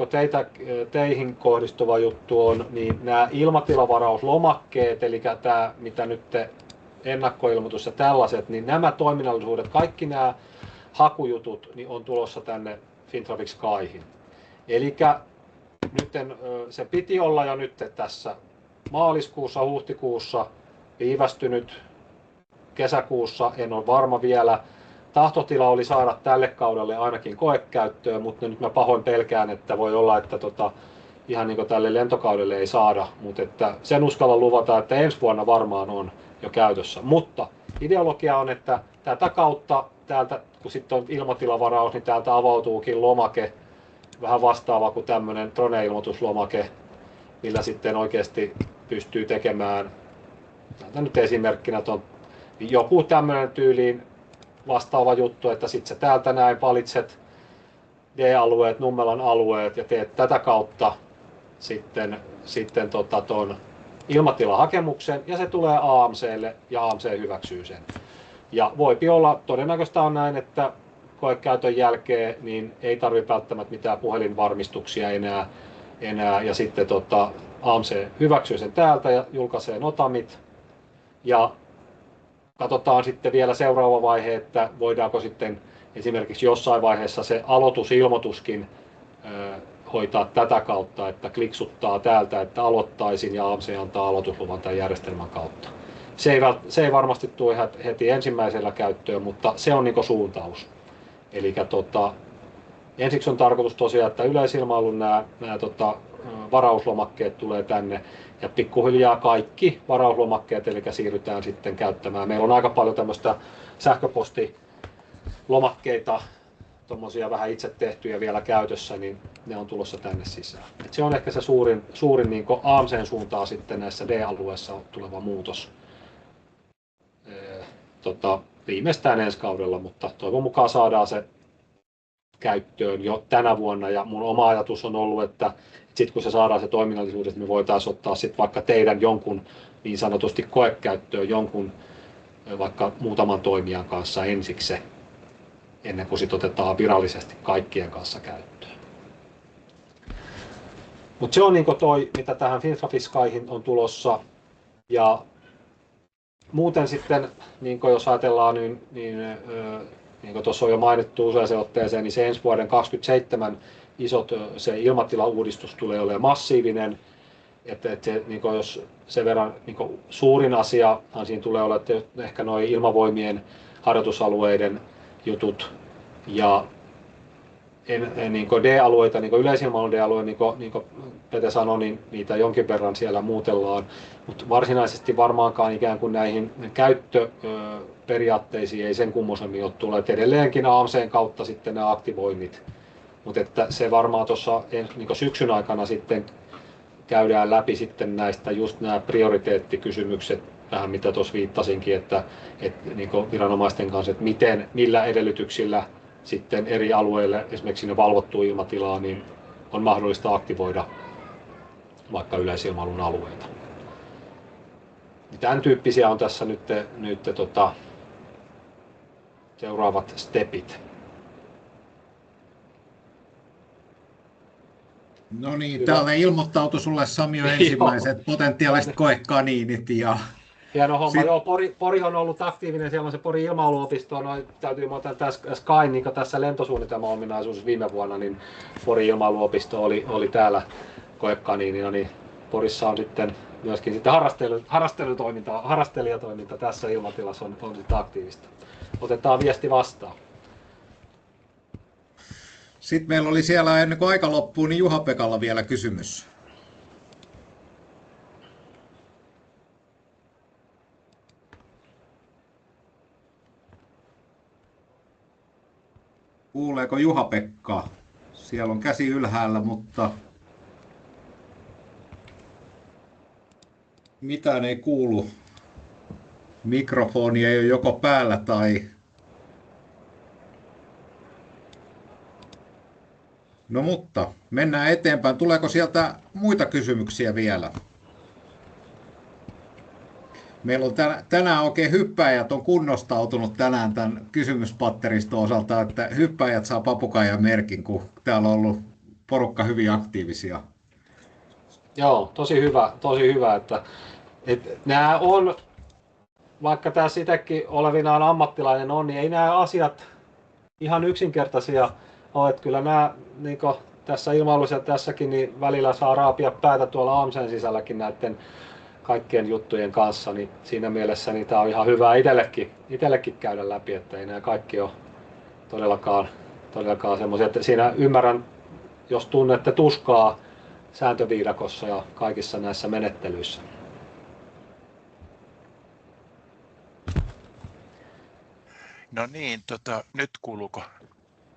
[SPEAKER 1] teihin kohdistuva juttu on, niin nämä ilmatilavarauslomakkeet, eli tämä mitä nyt ennakkoilmoitus ja tällaiset, niin nämä toiminnallisuudet, kaikki nämä hakujutut niin on tulossa tänne Fintraffic Skyhin. Eli nyt se piti olla jo nyt tässä maaliskuussa, huhtikuussa, viivästynyt kesäkuussa, en ole varma vielä. Tahtotila oli saada tälle kaudelle ainakin koekäyttöön, mutta nyt mä pahoin pelkään, että voi olla, että ihan niin kuin tälle lentokaudelle ei saada, mutta että sen uskallan luvata, että ensi vuonna varmaan on jo käytössä. Mutta ideologia on, että tätä kautta, täältä, kun sitten on ilmatilavaraus, niin täältä avautuukin lomake, vähän vastaava kuin tämmöinen drone-ilmoituslomake, millä sitten oikeasti pystyy tekemään, täältä nyt esimerkkinä joku tämmöinen tyyliin vastaava juttu, että sitten sä täältä näin valitset D-alueet, Nummelan alueet ja teet tätä kautta sitten ton ilmatilahakemuksen ja se tulee AMClle ja AMC hyväksyy sen. Ja voipi olla, todennäköistä on näin, että koekäytön jälkeen niin ei tarvitse välttämättä mitään puhelinvarmistuksia enää ja sitten AMC hyväksyy sen täältä ja julkaisee notamit ja katsotaan sitten vielä seuraava vaihe, että voidaanko sitten esimerkiksi jossain vaiheessa se aloitusilmoituskin hoitaa tätä kautta, että kliksuttaa täältä, että aloittaisin ja AMC antaa aloitusluvan tämän järjestelmän kautta. Se ei varmasti tule heti ensimmäisellä käyttöön, mutta se on niin suuntaus. Eli ensiksi on tarkoitus tosiaan, että yleisilmailun nämä varauslomakkeet tulee tänne ja pikkuhiljaa kaikki varauslomakkeet, eli siirrytään sitten käyttämään. Meillä on aika paljon tämmöistä sähköpostilomakkeita
[SPEAKER 2] tuommoisia vähän itse tehtyjä vielä käytössä, niin ne on tulossa tänne sisään. Et se on ehkä se suurin niin AMC:n suuntaan sitten näissä D-alueissa tuleva muutos. Viimeistään ensi kaudella, mutta toivon mukaan saadaan se käyttöön jo tänä vuonna. Ja mun oma ajatus on ollut, että sitten kun se saadaan se toiminnallisuus, että me voitaisiin ottaa sitten vaikka teidän jonkun niin sanotusti koekäyttöön jonkun vaikka muutaman toimijan kanssa ensiksi se, ennen kuin sitten otetaan virallisesti kaikkien kanssa käyttöön. Mutta se on niin toi, mitä tähän FinFaFiskaihin on tulossa. Ja muuten sitten, niin jos ajatellaan, niin kuin tuossa on jo mainittu useaseen otteeseen, niin se ensi vuoden 2027 se ilmatilauudistus tulee olemaan massiivinen. Että se, niin jos sen verran niin suurin asiahan siinä tulee olla, että ehkä nuo ilmavoimien harjoitusalueiden jutut ja niin D-alueita, niin yleisilmailun D-alueita, niin kuin Pete sanoi, niin niitä jonkin verran siellä muutellaan, mutta varsinaisesti varmaankaan ikään kuin näihin käyttöperiaatteisiin ei sen kummoisemmin ole tullut, että edelleenkin AMC:n kautta sitten nämä aktivoinnit, mutta että se varmaan tuossa niin syksyn aikana sitten käydään läpi sitten näistä just nämä prioriteettikysymykset, vähän mitä tuossa viittasinkin, että niin viranomaisten kanssa, että millä edellytyksillä sitten eri alueille, esimerkiksi sinne valvottuun ilmatilaan, niin on mahdollista aktivoida vaikka yleisilmailun alueita. Tämän tyyppisiä on tässä nyt seuraavat stepit.
[SPEAKER 1] No niin, täällä ilmoittautui sulle Sami jo ensimmäiset potentiaaliset koekaniinit.
[SPEAKER 2] Hieno homma. Joo, Pori on ollut aktiivinen, siellä on se Porin ilmailuopisto, täytyy muistaa tässä Sky, niin tässä lentosuunnitelma-ominaisuus viime vuonna, niin Porin ilmailuopisto oli täällä koekaniinina, niin Porissa on sitten myöskin sitten harrastelijatoiminta tässä ilmatilassa on sitten aktiivista. Otetaan viesti vastaan.
[SPEAKER 1] Sitten meillä oli siellä ennen kuin aika loppuu, niin Juha-Pekalla vielä kysymys. Kuuleeko Juha-Pekka? Siellä on käsi ylhäällä, mutta mitään ei kuulu. Mikrofoni ei ole joko päällä tai... No mutta, mennään eteenpäin. Tuleeko sieltä muita kysymyksiä vielä? Meillä on tänään oikein hyppäjät on kunnostautunut tänään tämän kysymyspatteriston osalta, että hyppäjät saa papukaijan merkin, kun täällä on ollut porukka hyvin aktiivisia.
[SPEAKER 2] Joo, tosi hyvä, että nämä on, vaikka tässä itsekin olevinaan ammattilainen on, niin ei nämä asiat ihan yksinkertaisia ole, että kyllä nämä niin tässä ilmailussa ja tässäkin niin välillä saa raapia päätä tuolla AMC:n sisälläkin näiden kaikkien juttujen kanssa, niin siinä mielessä niin tämä on ihan hyvä itsellekin käydä läpi, että ei nämä kaikki ole todellakaan semmoisia, että siinä ymmärrän, jos tunnette tuskaa sääntöviidakossa ja kaikissa näissä menettelyissä.
[SPEAKER 9] No niin, nyt kuuluuko?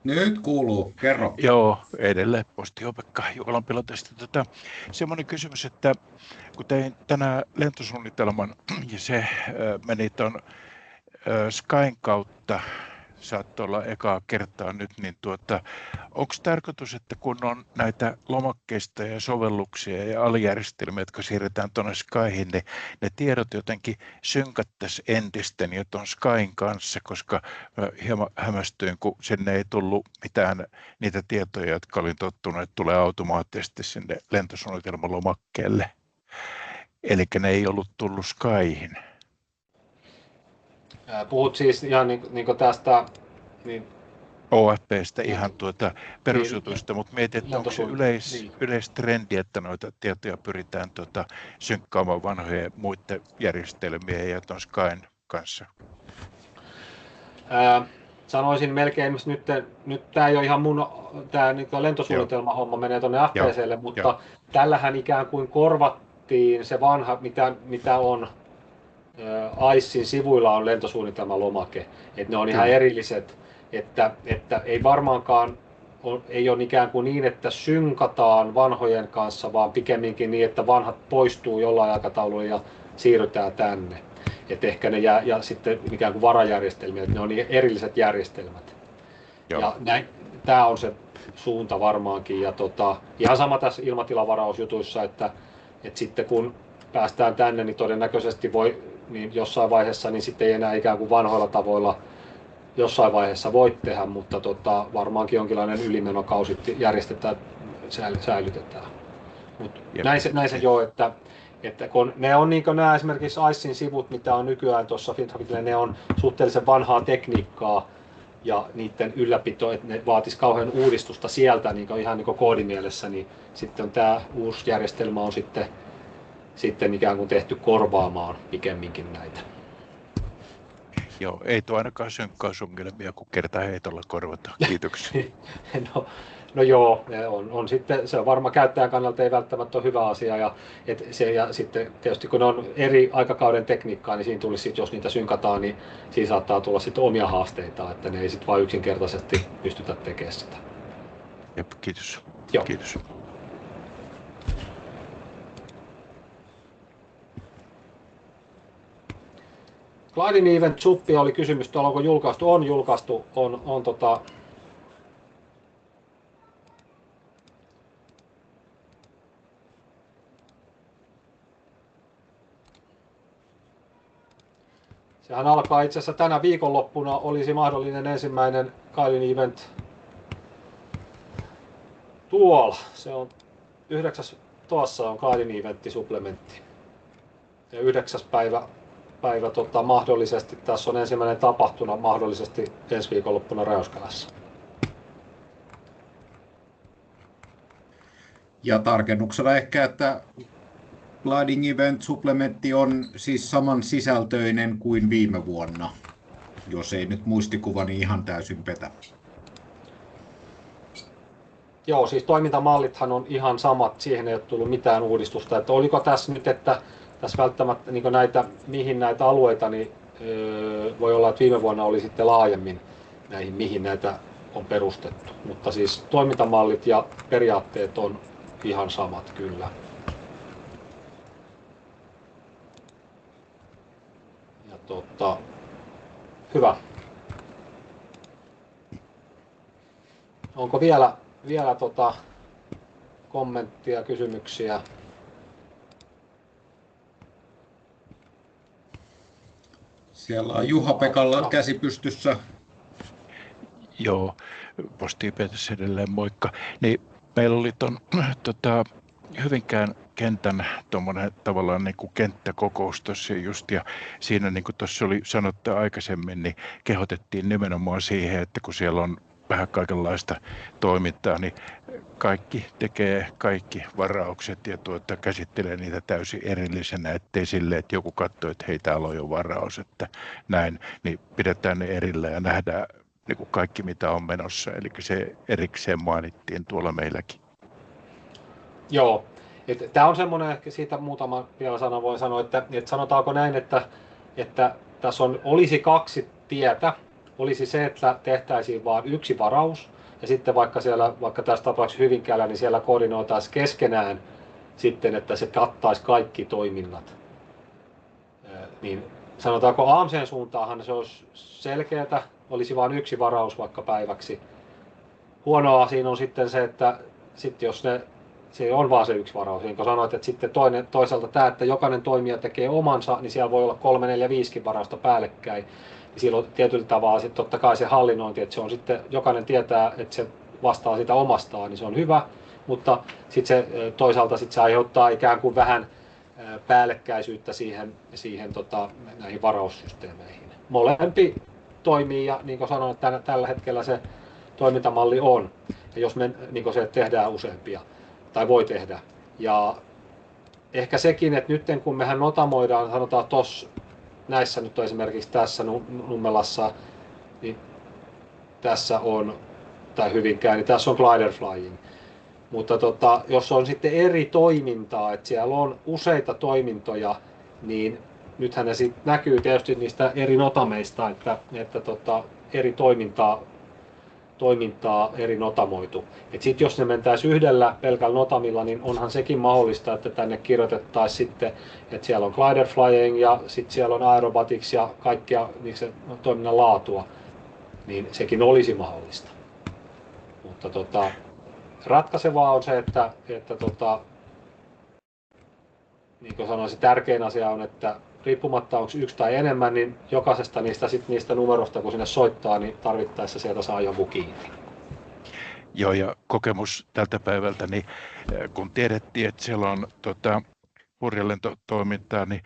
[SPEAKER 1] Nyt kuuluu, kerro.
[SPEAKER 9] Joo, edelleen Posti-Pekka Jukolanpilotista. Semmoinen kysymys, että kun tein tänään lentosuunnitelman ja se meni tuon Skyn kautta, saattoi olla ekaa kertaa nyt, niin onko tarkoitus, että kun on näitä lomakkeista ja sovelluksia ja alijärjestelmiä, jotka siirretään tuonne Skyhin, niin ne tiedot jotenkin synkättäisiin entisten jo tuon Skyn kanssa, koska hieman hämmästyin, kun sinne ei tullut mitään niitä tietoja, jotka olin tottunut, että tulee automaattisesti sinne lentosuunnitelmalomakkeelle. Eli ne ei ollut tullut Skyhin.
[SPEAKER 2] Puhut siis ihan niin tästä niin
[SPEAKER 9] OFP:stä ihan perusjutuista, mutta mietin, että onko se yleistrendi, että noita tietoja pyritään synkkaamaan vanhojen muiden järjestelmien ja tuon Skyn kanssa?
[SPEAKER 2] Sanoisin melkein, nyt tämä ei ole ihan mun tämä niin lentosuunnitelmahomma menee tuonne FPC:lle, mutta tällähän ikään kuin korvattiin se vanha, mitä on ICEin sivuilla on lentosuunnitelmalomake, että ne on ihan erilliset että ei varmaankaan ei ole ikään kuin niin, että synkataan vanhojen kanssa, vaan pikemminkin niin, että vanhat poistuu jollain aikataululla ja siirrytään tänne. Että ehkä ne jää, ja sitten ikään kuin varajärjestelmiä, että ne on erilliset järjestelmät. Joo. Ja tämä on se suunta varmaankin. Ja ihan sama tässä ilmatilavarausjutuissa, että sitten kun päästään tänne, niin todennäköisesti voi niin jossain vaiheessa niin sitten ei enää ikään kuin vanhoilla tavoilla jossain vaiheessa voi tehdä, mutta varmaankin jonkinlainen ylimenokausi järjestetään, säilytetään. Mut näin se jo, että kun ne on niin kuin nämä esimerkiksi ICEin sivut, mitä on nykyään tuossa Fintrafficilla, ne on suhteellisen vanhaa tekniikkaa ja niiden ylläpito, että ne vaatisi kauhean uudistusta sieltä niin ihan niin kuin koodimielessä, niin sitten on tämä uusi järjestelmä on sitten ikään kuin tehty korvaamaan pikemminkin näitä.
[SPEAKER 9] Joo, ei tuo ainakaan synkkausongelmia, kun kertaa heitolla korvataan. Kiitoksia.
[SPEAKER 2] No joo, on sitten, se on varmaan käyttäjän kannalta ei välttämättä ole hyvä asia. Ja sitten tietysti kun on eri aikakauden tekniikkaa, niin siinä tulisi sitten, jos niitä synkataan, niin siinä saattaa tulla sitten omia haasteita, että ne ei sitten vain yksinkertaisesti pystytä tekemään sitä.
[SPEAKER 9] Jep, kiitos.
[SPEAKER 2] Joo.
[SPEAKER 9] Kiitos.
[SPEAKER 2] Gliding Event Suppi oli kysymys, että onko julkaistu? On julkaistu. Sehän alkaa itse asiassa tänä viikonloppuna, olisi mahdollinen ensimmäinen Gliding Event tuolla. Se on 9. tuossa on Gliding Eventti supplementti. Ja 9. päivä mahdollisesti, tässä on ensimmäinen tapahtuna mahdollisesti ensi viikonloppuna Räyskälässä.
[SPEAKER 1] Ja tarkennuksena ehkä, että Gliding Event supplementti on siis saman sisältöinen kuin viime vuonna, jos ei nyt muistikuvani ihan täysin petä.
[SPEAKER 2] Joo, siis toimintamallithan on ihan samat, siihen ei ole tullut mitään uudistusta. Että oliko tässä nyt, että tässä välttämättä niin mihin näitä alueita, niin voi olla, että viime vuonna oli sitten laajemmin näihin, mihin näitä on perustettu. Mutta siis toimintamallit ja periaatteet on ihan samat kyllä. Ja hyvä. Onko vielä kommenttia, kysymyksiä?
[SPEAKER 1] Siellä on Juha-Pekalla käsi pystyssä.
[SPEAKER 9] Joo, Posti Peters edelleen moikka. Niin, meillä oli Hyvinkään kentän tavallaan niin kuin kenttäkokous tuossa just, ja siinä niin kuin tuossa oli sanottu aikaisemmin, niin kehotettiin nimenomaan siihen, että kun siellä on vähän kaikenlaista toimintaa, niin kaikki tekee kaikki varaukset ja käsittelee niitä täysin erillisenä, ettei silleen, että joku katsoo, että hei, täällä on jo varaus, että näin, niin pidetään ne erillä ja nähdään niin kuin kaikki, mitä on menossa. Eli se erikseen mainittiin tuolla meilläkin.
[SPEAKER 2] Joo, tämä on semmoinen, ehkä siitä muutama vielä sana voin sanoa, että sanotaanko näin, että tässä olisi kaksi tietä. Olisi se, että tehtäisiin vain yksi varaus, ja sitten vaikka tässä tapauksessa Hyvinkäällä, niin siellä koordinoitaisiin keskenään sitten, että se kattaisi kaikki toiminnat. Niin sanotaanko AMC:n suuntaahan se olisi selkeää, olisi vain yksi varaus vaikka päiväksi. Huonoa siinä on sitten se, että sitten jos se on vaan se yksi varaus, niin kuin sanoit, että sitten toisaalta tämä, että jokainen toimija tekee omansa, niin siellä voi olla 3, 4, 5 varausta päällekkäin. Ja silloin tietyllä tavalla sitten totta kai se hallinnointi, että se on sitten, jokainen tietää, että se vastaa sitä omastaan, niin se on hyvä, mutta sitten se toisaalta sitten se aiheuttaa ikään kuin vähän päällekkäisyyttä näihin varaussysteemeihin. Molempi toimii ja niin kuin sanoin, että tällä hetkellä se toimintamalli on, ja jos me niin se tehdään useampia, tai voi tehdä. Ja ehkä sekin, että nyt kun mehän notamoidaan, sanotaan näissä nyt on esimerkiksi tässä Nummelassa, niin tässä on, tai Hyvinkään, niin tässä on glider flying. Mutta jos on sitten eri toimintaa, että siellä on useita toimintoja, niin nythän ne sitten näkyy tietysti niistä eri notameista, että eri toimintaa toimintaa eri notamoitu. Sitten jos ne mentäisiin yhdellä pelkällä notamilla, niin onhan sekin mahdollista, että tänne kirjoitettaisiin sitten, että siellä on glider flying ja sitten siellä on aerobatics ja kaikkia se toiminnan laatua, niin sekin olisi mahdollista. Mutta ratkaisevaa on se, että niin kuin sanoin, se tärkein asia on, että riippumatta onko yksi tai enemmän, niin jokaisesta niistä numerosta, kun sinne soittaa, niin tarvittaessa sieltä saa joku kiinni.
[SPEAKER 9] Joo, ja kokemus tältä päivältä, niin kun tiedettiin, että siellä on purjelentotoimintaa, niin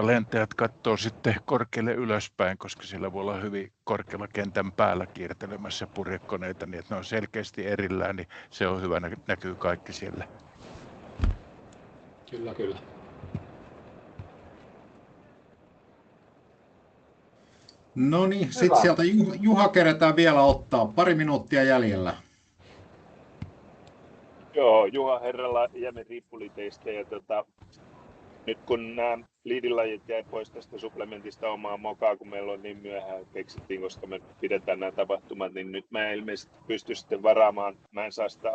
[SPEAKER 9] lentäjät katsoo sitten korkealle ylöspäin, koska siellä voi olla hyvin korkealla kentän päällä kiertelemässä purjekoneita, niin että ne on selkeästi erillään, niin se on hyvä, näkyy kaikki siellä.
[SPEAKER 2] Kyllä, kyllä.
[SPEAKER 1] No niin, sitten sieltä Juha kerätään vielä ottaa. 2 minuuttia jäljellä.
[SPEAKER 10] Joo, Juha Herralla jäämme riippuliteistä ja nyt kun nämä liidilajit jäi pois tästä supplementista omaa mokaa, kun meillä on niin myöhään keksittiin, koska me pidetään nämä tapahtumat, niin nyt mä ilmeisesti pystyn sitten varaamaan, mä en saa sitä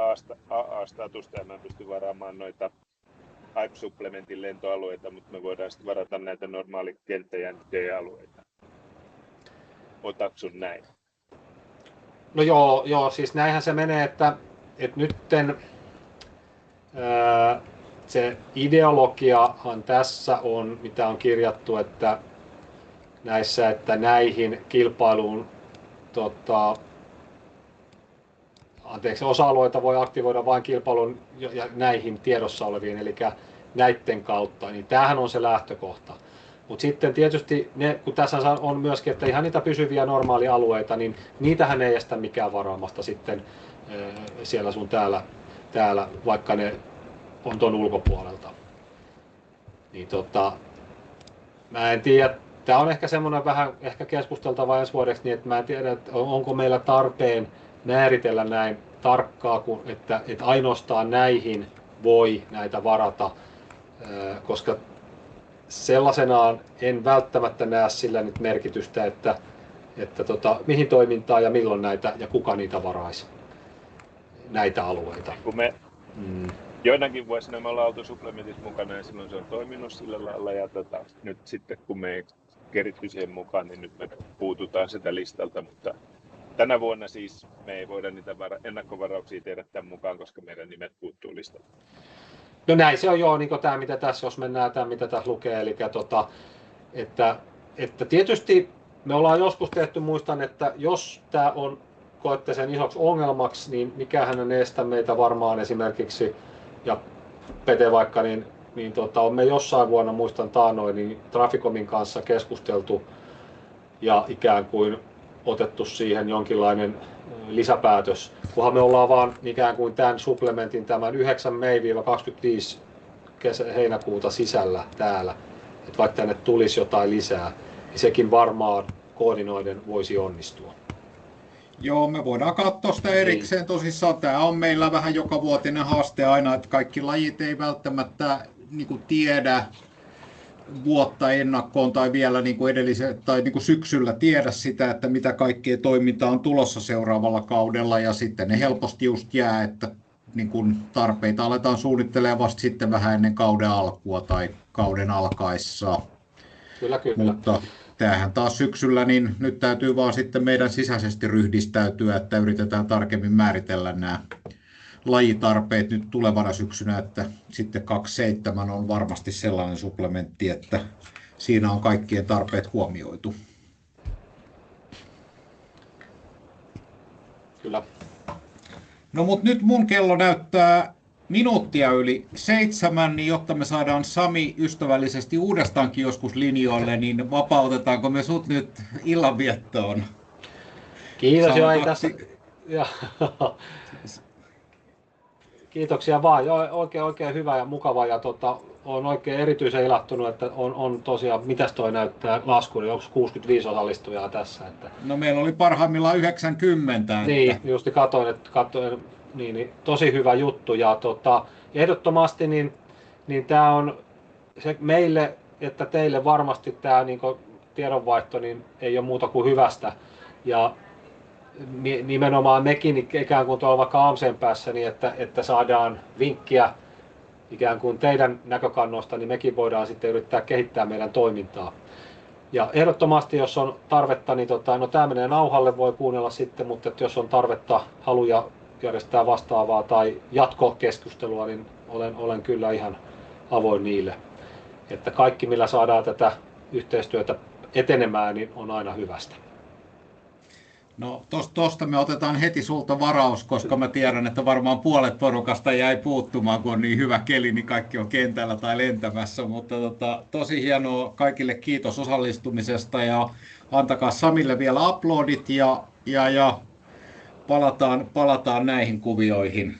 [SPEAKER 10] AA-statusta ja mä pystyn varaamaan noita HYPE-supplementin lentoalueita, mutta me voidaan sitten varata näitä normaali kenttäjänteen-alueita. Otaksun näin?
[SPEAKER 2] No joo, siis näinhän se menee, että nytten se ideologiahan tässä on, mitä on kirjattu, että näihin kilpailuun osa-alueita voi aktivoida vain kilpailun ja näihin tiedossa oleviin, eli näiden kautta, niin tämähän on se lähtökohta. Mutta sitten tietysti, kun tässä on myöskin, että ihan niitä pysyviä normaalialueita, niin niitähän ei estä mikään varaamasta sitten siellä sun täällä, vaikka ne on tuon ulkopuolelta. Niin mä en tiedä, tämä on ehkä semmoinen vähän ehkä keskusteltava ensi vuodeksi, niin että mä en tiedä, että onko meillä tarpeen määritellä näin tarkkaa, että ainoastaan näihin voi näitä varata, koska sellaisenaan en välttämättä näe sillä nyt merkitystä, että mihin toimintaan ja milloin näitä ja kuka niitä varaisi, näitä alueita.
[SPEAKER 10] Kun me joinakin vuosina me ollaan oltu supplementissa mukana ja silloin se on toiminut sillä lailla ja nyt sitten kun me ei keritty siihen mukaan, niin nyt me puututaan sitä listalta, mutta tänä vuonna siis me ei voida niitä ennakkovarauksia tehdä tämän mukaan, koska meidän nimet puuttuu listalta.
[SPEAKER 2] No näin se on joo, niin kuin tämä mitä tässä, jos mennään tämä mitä tässä lukee, eli että tietysti me ollaan joskus tehty, muistan, että jos tämä on, koette sen isoksi ongelmaksi, niin mikähän on estä meitä varmaan esimerkiksi, ja Pete vaikka, niin on me jossain vuonna, muistan taannoin, niin Traficomin kanssa keskusteltu ja ikään kuin otettu siihen jonkinlainen lisäpäätös, kunhan me ollaan vaan ikään kuin tämän supplementin tämän 9. Mei-25. heinäkuuta sisällä täällä, että vaikka tänne tulisi jotain lisää, niin sekin varmaan koordinoiden voisi onnistua.
[SPEAKER 1] Joo, me voidaan katsoa sitä erikseen. Tosissaan tämä on meillä vähän jokavuotinen haaste aina, että kaikki lajit ei välttämättä tiedä vuotta ennakkoon tai vielä syksyllä tiedä sitä, että mitä kaikkea toimintaa on tulossa seuraavalla kaudella, ja sitten ne helposti just jää, että tarpeita aletaan suunnittelemaan vasta sitten vähän ennen kauden alkua tai kauden alkaessa.
[SPEAKER 2] Kyllä.
[SPEAKER 1] Mutta tämähän taas syksyllä, niin nyt täytyy vaan sitten meidän sisäisesti ryhdistäytyä, että yritetään tarkemmin määritellä nämä lajitarpeet nyt tulevana syksynä, että sitten 27 on varmasti sellainen supplementti, että siinä on kaikkien tarpeet huomioitu.
[SPEAKER 2] Kyllä.
[SPEAKER 1] No mutta nyt mun kello näyttää minuuttia yli 7, niin jotta me saadaan Sami ystävällisesti uudestaankin joskus linjoille, niin vapautetaanko me sut nyt illanviettoon?
[SPEAKER 2] Kiitos jo, ei tässä. Kiitoksia vaan. Oikein hyvä ja mukava ja olen oikein erityisen ilahtunut, että on tosiaan, mitäs toi näyttää laskuri, onko 65 osallistujaa tässä? Että...
[SPEAKER 1] No meillä oli parhaimmillaan 90.
[SPEAKER 2] Niin, just katsoin, niin, tosi hyvä juttu ja ehdottomasti niin tämä on se meille, että teille varmasti tämä tiedonvaihto niin ei ole muuta kuin hyvästä ja nimenomaan mekin ikään kuin tuolla vaikka AMC:n päässä, niin että saadaan vinkkiä ikään kuin teidän näkökannoista, niin mekin voidaan sitten yrittää kehittää meidän toimintaa. Ja ehdottomasti, jos on tarvetta, niin no tämä menee nauhalle, voi kuunnella sitten, mutta että jos on tarvetta, haluja järjestää vastaavaa tai jatkokeskustelua, niin olen kyllä ihan avoin niille. Että kaikki, millä saadaan tätä yhteistyötä etenemään, niin on aina hyvästä.
[SPEAKER 1] No tuosta me otetaan heti sulta varaus, koska mä tiedän, että varmaan puolet porukasta jäi puuttumaan, kun on niin hyvä keli, niin kaikki on kentällä tai lentämässä. Mutta tosi hienoa, kaikille kiitos osallistumisesta ja antakaa Samille vielä uploadit ja palataan näihin kuvioihin.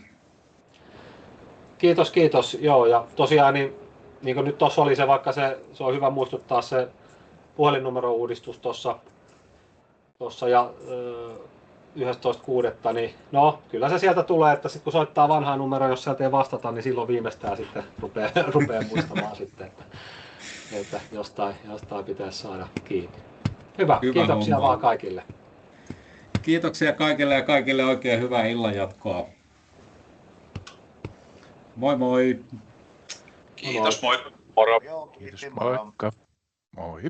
[SPEAKER 2] Kiitos. Joo, ja tosiaan niin kuin nyt tuossa oli se, vaikka se on hyvä muistuttaa se puhelinnumero-uudistus tuossa ja 11.6. niin no kyllä se sieltä tulee, että sitten kun soittaa vanhaa numeroa, jos sieltä ei vastata, niin silloin viimeistään sitten rupeaa muistamaan sitten, että jostain pitäisi saada kiinni. Hyvä kiitoksia homma vaan kaikille.
[SPEAKER 1] Kiitoksia kaikille ja kaikille oikein hyvää illanjatkoa. Moi moi.
[SPEAKER 6] Kiitos, moi.
[SPEAKER 10] Moro.
[SPEAKER 9] Kiitos, moikka. Moi.